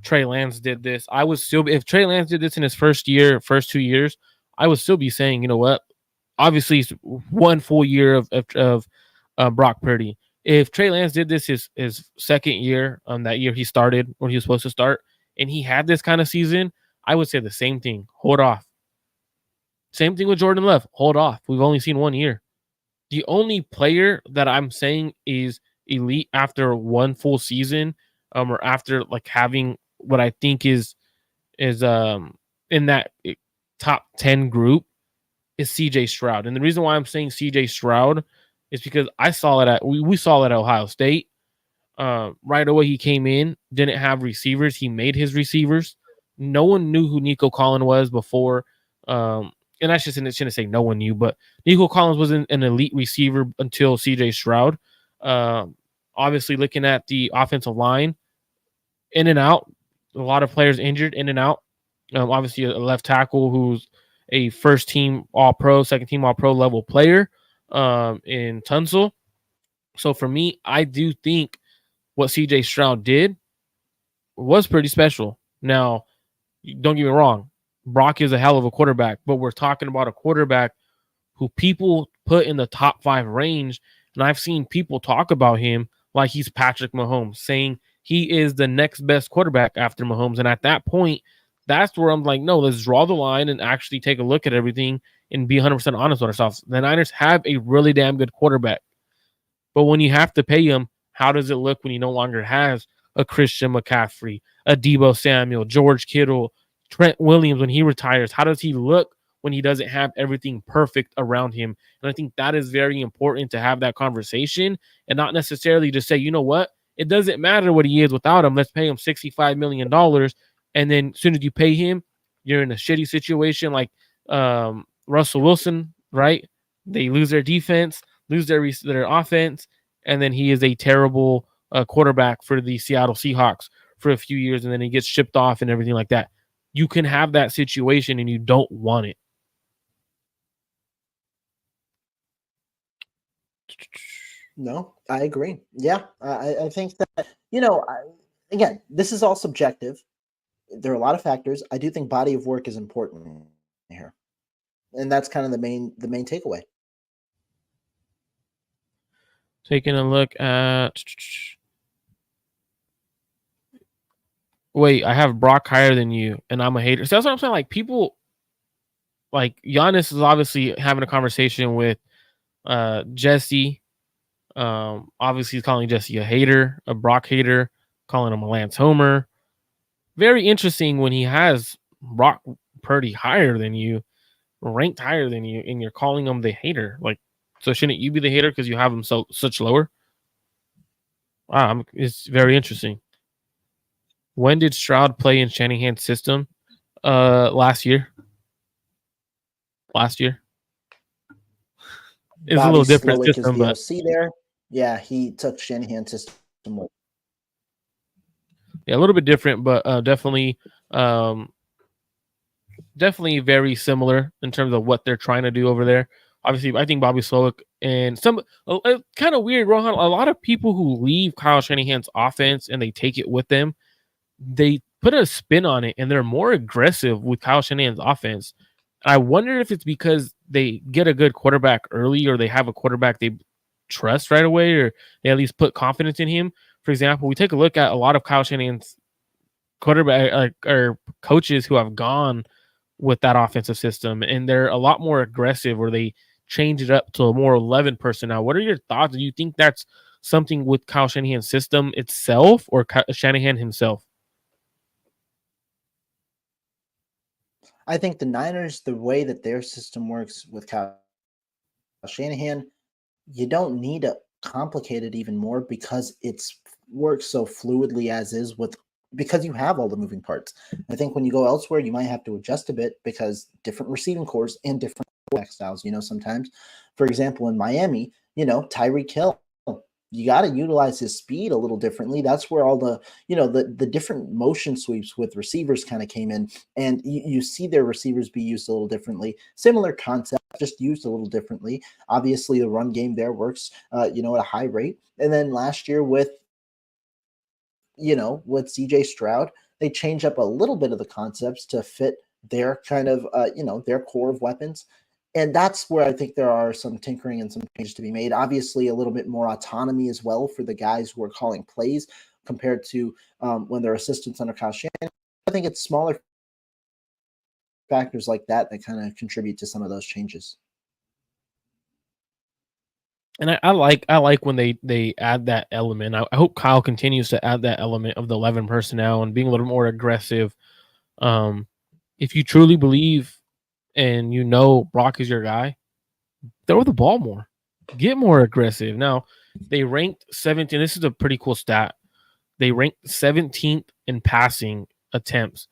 Trey Lance did this, I would still if Trey Lance did this in his first 2 years, I would still be saying, you know what? Obviously, it's one full year of Brock Purdy. If Trey Lance did this his second year, that year he started when he was supposed to start, and he had this kind of season, I would say the same thing. Hold off. Same thing with Jordan Love. Hold off. We've only seen 1 year. The only player that I'm saying is elite after one full season, or after like having what I think is in that top 10 group is CJ Stroud. And the reason why I'm saying CJ Stroud is because I saw it we saw it at Ohio State. Right away he came in, didn't have receivers. He made his receivers. No one knew who Nico Collins was before. And I shouldn't say no one knew, but Nico Collins wasn't an elite receiver until CJ Stroud. Obviously, looking at the offensive line, in and out, a lot of players injured, in and out. Obviously, a left tackle who's a first team All Pro, second team All Pro level player in Tunsil. So for me, I do think what CJ Stroud did was pretty special. Now, don't get me wrong, Brock is a hell of a quarterback, but we're talking about a quarterback who people put in the top 5 range. And I've seen people talk about him like he's Patrick Mahomes, saying he is the next best quarterback after Mahomes. And at that point, that's where I'm like, no, let's draw the line and actually take a look at everything and be 100% honest with ourselves. The Niners have a really damn good quarterback. But when you have to pay him, how does it look when he no longer has a Christian McCaffrey, a Debo Samuel, George Kittle, Trent Williams when he retires? How does he look when he doesn't have everything perfect around him? And I think that is very important to have that conversation and not necessarily just say, you know what? It doesn't matter what he is without him. Let's pay him $65 million. And then as soon as you pay him, you're in a shitty situation like Russell Wilson, right? They lose their defense, lose their offense, and then he is a terrible quarterback for the Seattle Seahawks for a few years, and then he gets shipped off and everything like that. You can have that situation, and you don't want it. No, I agree. Yeah, I think that again, this is all subjective. There are a lot of factors. I do think body of work is important here, and that's kind of the main takeaway. Taking a look at. Wait, I have Brock higher than you, and I'm a hater. So that's what I'm saying. Like people, like Giannis is obviously having a conversation with Jesse. Obviously he's calling Jesse a hater, a Brock hater, calling him a Lance Homer. Very interesting when he has Brock Purdy higher than you, ranked higher than you, and you're calling him the hater. Like, so shouldn't you be the hater because you have him such lower? Wow, it's very interesting. When did Stroud play in Shanahan's system? Last year. Last year. It's Bobby a little different Slowick system, is the but OC there. Yeah, he took Shanahan's system. yeah, a little bit different, but definitely very similar in terms of what they're trying to do over there. Obviously, I think Bobby Slowick and some kind of weird, Rohan. A lot of people who leave Kyle Shanahan's offense and they take it with them, they put a spin on it, and they're more aggressive with Kyle Shanahan's offense. I wonder if it's because they get a good quarterback early, or they have a quarterback they trust right away, or they at least put confidence in him. For example, we take a look at a lot of Kyle Shanahan's quarterback or coaches who have gone with that offensive system, and they're a lot more aggressive, where they change it up to a more 11 personnel. What are your thoughts? Do you think that's something with Kyle Shanahan's system itself, or Shanahan himself? I think the Niners, the way that their system works with Kyle Shanahan, you don't need to complicate it even more because it's works so fluidly as is with because you have all the moving parts. I think when you go elsewhere, you might have to adjust a bit because different receiving cores and different quarterback styles. Sometimes, for example, in Miami, Tyreek Hill, you got to utilize his speed a little differently. That's where all the different motion sweeps with receivers kind of came in, and you see their receivers be used a little differently. Similar concept, just used a little differently. Obviously, the run game there works, at a high rate. And then last year with CJ Stroud, they change up a little bit of the concepts to fit their kind of, their core of weapons. And that's where I think there are some tinkering and some changes to be made. Obviously, a little bit more autonomy as well for the guys who are calling plays compared to when they're assistants under Kyle Shanahan. I think it's smaller factors like that kind of contribute to some of those changes. And I like when they add that element. I hope Kyle continues to add that element of the 11 personnel and being a little more aggressive. If you truly believe and Brock is your guy, throw the ball more, get more aggressive. Now, they ranked 17th. This is a pretty cool stat. They ranked 17th in passing attempts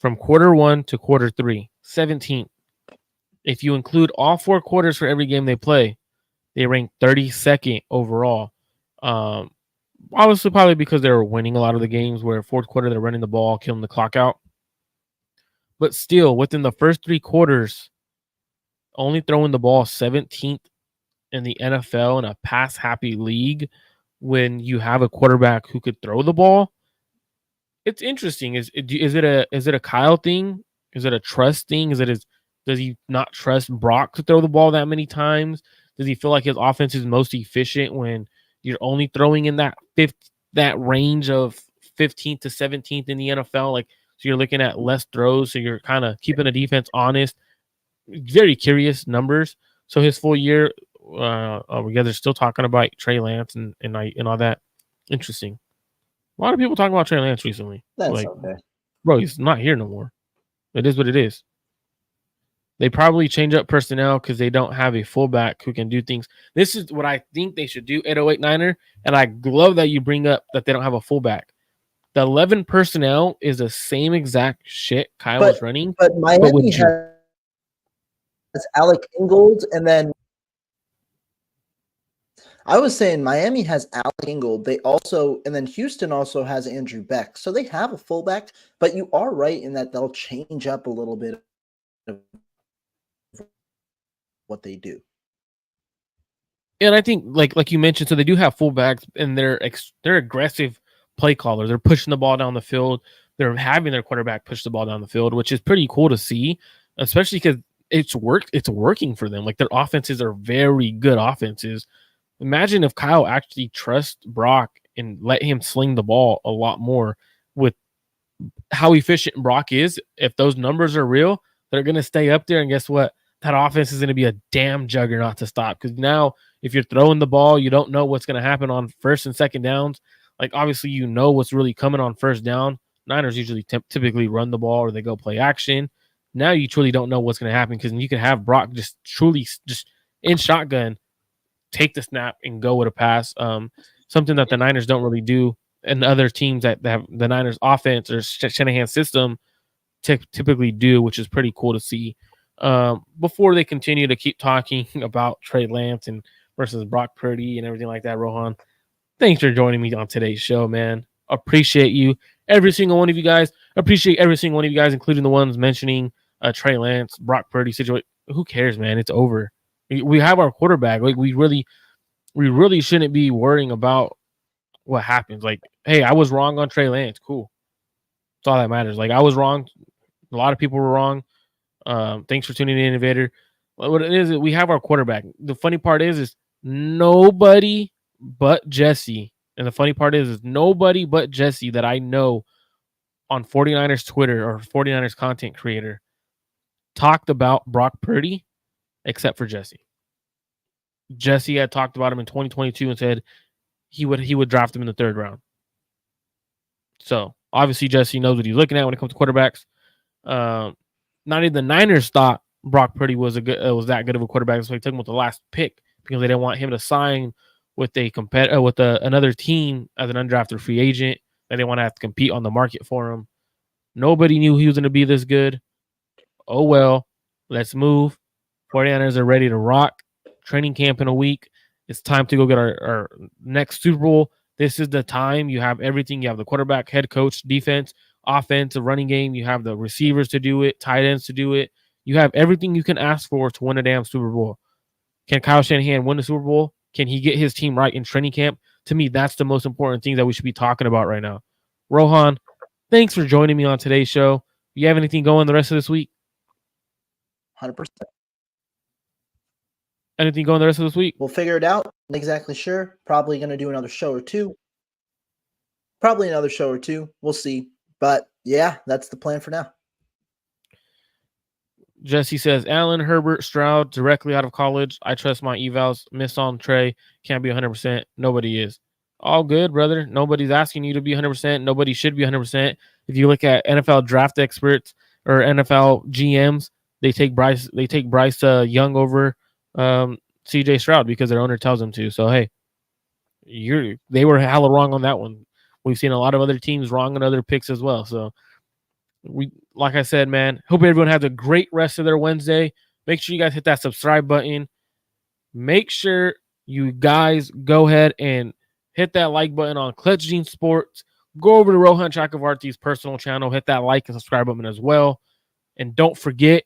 from quarter 1 to quarter 3. 17th. If you include all 4 quarters for every game they play, they ranked 32nd overall. Obviously, probably because they were winning a lot of the games where fourth quarter they're running the ball, killing the clock out. But still, within the first 3 quarters, only throwing the ball 17th in the NFL in a pass-happy league when you have a quarterback who could throw the ball. It's interesting. Is it a Kyle thing? Is it a trust thing? Does he not trust Brock to throw the ball that many times? Does he feel like his offense is most efficient when you're only throwing in that range of 15th to 17th in the NFL? Like, so you're looking at less throws, so you're kind of keeping the defense honest. Very curious numbers. So his full year, we guys are still talking about Trey Lance and all that. Interesting. A lot of people talking about Trey Lance recently. That's okay. Bro, he's not here no more. It is what it is. They probably change up personnel because they don't have a fullback who can do things. This is what I think they should do, 808 Niner. And I love that you bring up that they don't have a fullback. The 11 personnel is the same exact shit Kyle was running. But Miami has Alec Ingold, and then I was saying Miami has Alec Ingold. And then Houston also has Andrew Beck. So they have a fullback, but you are right in that they'll change up a little bit of what they do. And I think like you mentioned, so they do have fullbacks, and they're aggressive play callers. They're pushing the ball down the field. They're having their quarterback push the ball down the field, which is pretty cool to see, especially because it's working for them. Like, their offenses are very good offenses. Imagine if Kyle actually trusts Brock and let him sling the ball a lot more with how efficient Brock is. If those numbers are real, they're going to stay up there. And guess what? That offense is going to be a damn juggernaut to stop. Because now, if you're throwing the ball, you don't know what's going to happen on first and second downs. Like, obviously, you know what's really coming on first down. Niners usually typically run the ball or they go play action. Now you truly don't know what's going to happen, because you can have Brock just in shotgun, take the snap and go with a pass. Something that the Niners don't really do, and other teams that have the Niners offense or Shanahan system typically do, which is pretty cool to see. Before they continue to keep talking about Trey Lance and versus Brock Purdy and everything like that, Rohan, thanks for joining me on today's show, man. Appreciate you, every single one of you guys. Appreciate every single one of you guys, including the ones mentioning Trey Lance, Brock Purdy situation. Who cares, man? It's over. We have our quarterback. Like, we really shouldn't be worrying about what happens. Like, hey, I was wrong on Trey Lance. Cool. That's all that matters. Like, I was wrong. A lot of people were wrong. Thanks for tuning in, Innovator. What it is we have our quarterback. The funny part is nobody but Jesse. And the funny part is nobody but Jesse that I know on 49ers Twitter or 49ers content creator talked about Brock Purdy except for Jesse. Jesse had talked about him in 2022 and said he would draft him in the 3rd round. So obviously Jesse knows what he's looking at when it comes to quarterbacks. Not even the Niners thought Brock Purdy was that good of a quarterback, so they took him with the last pick because they didn't want him to sign with another team as an undrafted free agent. They didn't want to have to compete on the market for him. Nobody knew he was going to be this good. Oh well, let's move. 49ers are ready to rock. Training camp in a week. It's time to go get our next Super Bowl. This is the time. You have everything. You have the quarterback, head coach, defense, offense, a running game. You have the receivers to do it, tight ends to do it. You have everything you can ask for to win a damn Super Bowl. Can Kyle Shanahan win the Super Bowl? Can he get his team right in training camp? To me, that's the most important thing that we should be talking about right now. Rohan, thanks for joining me on today's show. You have anything going the rest of this week? 100%. Anything going the rest of this week? We'll figure it out. Not exactly sure. Probably going to do another show or two. We'll see. But yeah, that's the plan for now. Jesse says, Allen, Herbert, Stroud, directly out of college. I trust my evals. Miss on Trey. Can't be 100%. Nobody is. All good, brother. Nobody's asking you to be 100%. Nobody should be 100%. If you look at NFL draft experts or NFL GMs, they take Bryce Young over CJ Stroud because their owner tells them to. So, hey, they were hella wrong on that one. We've seen a lot of other teams wrong on other picks as well. So, like I said, man, hope everyone has a great rest of their Wednesday. Make sure you guys hit that subscribe button. Make sure you guys go ahead and hit that like button on Clutch Gene Sports. Go over to Rohan Chakravarti's personal channel. Hit that like and subscribe button as well. And don't forget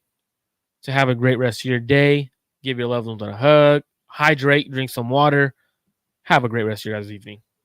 to have a great rest of your day. Give your loved ones a hug. Hydrate. Drink some water. Have a great rest of your guys' evening.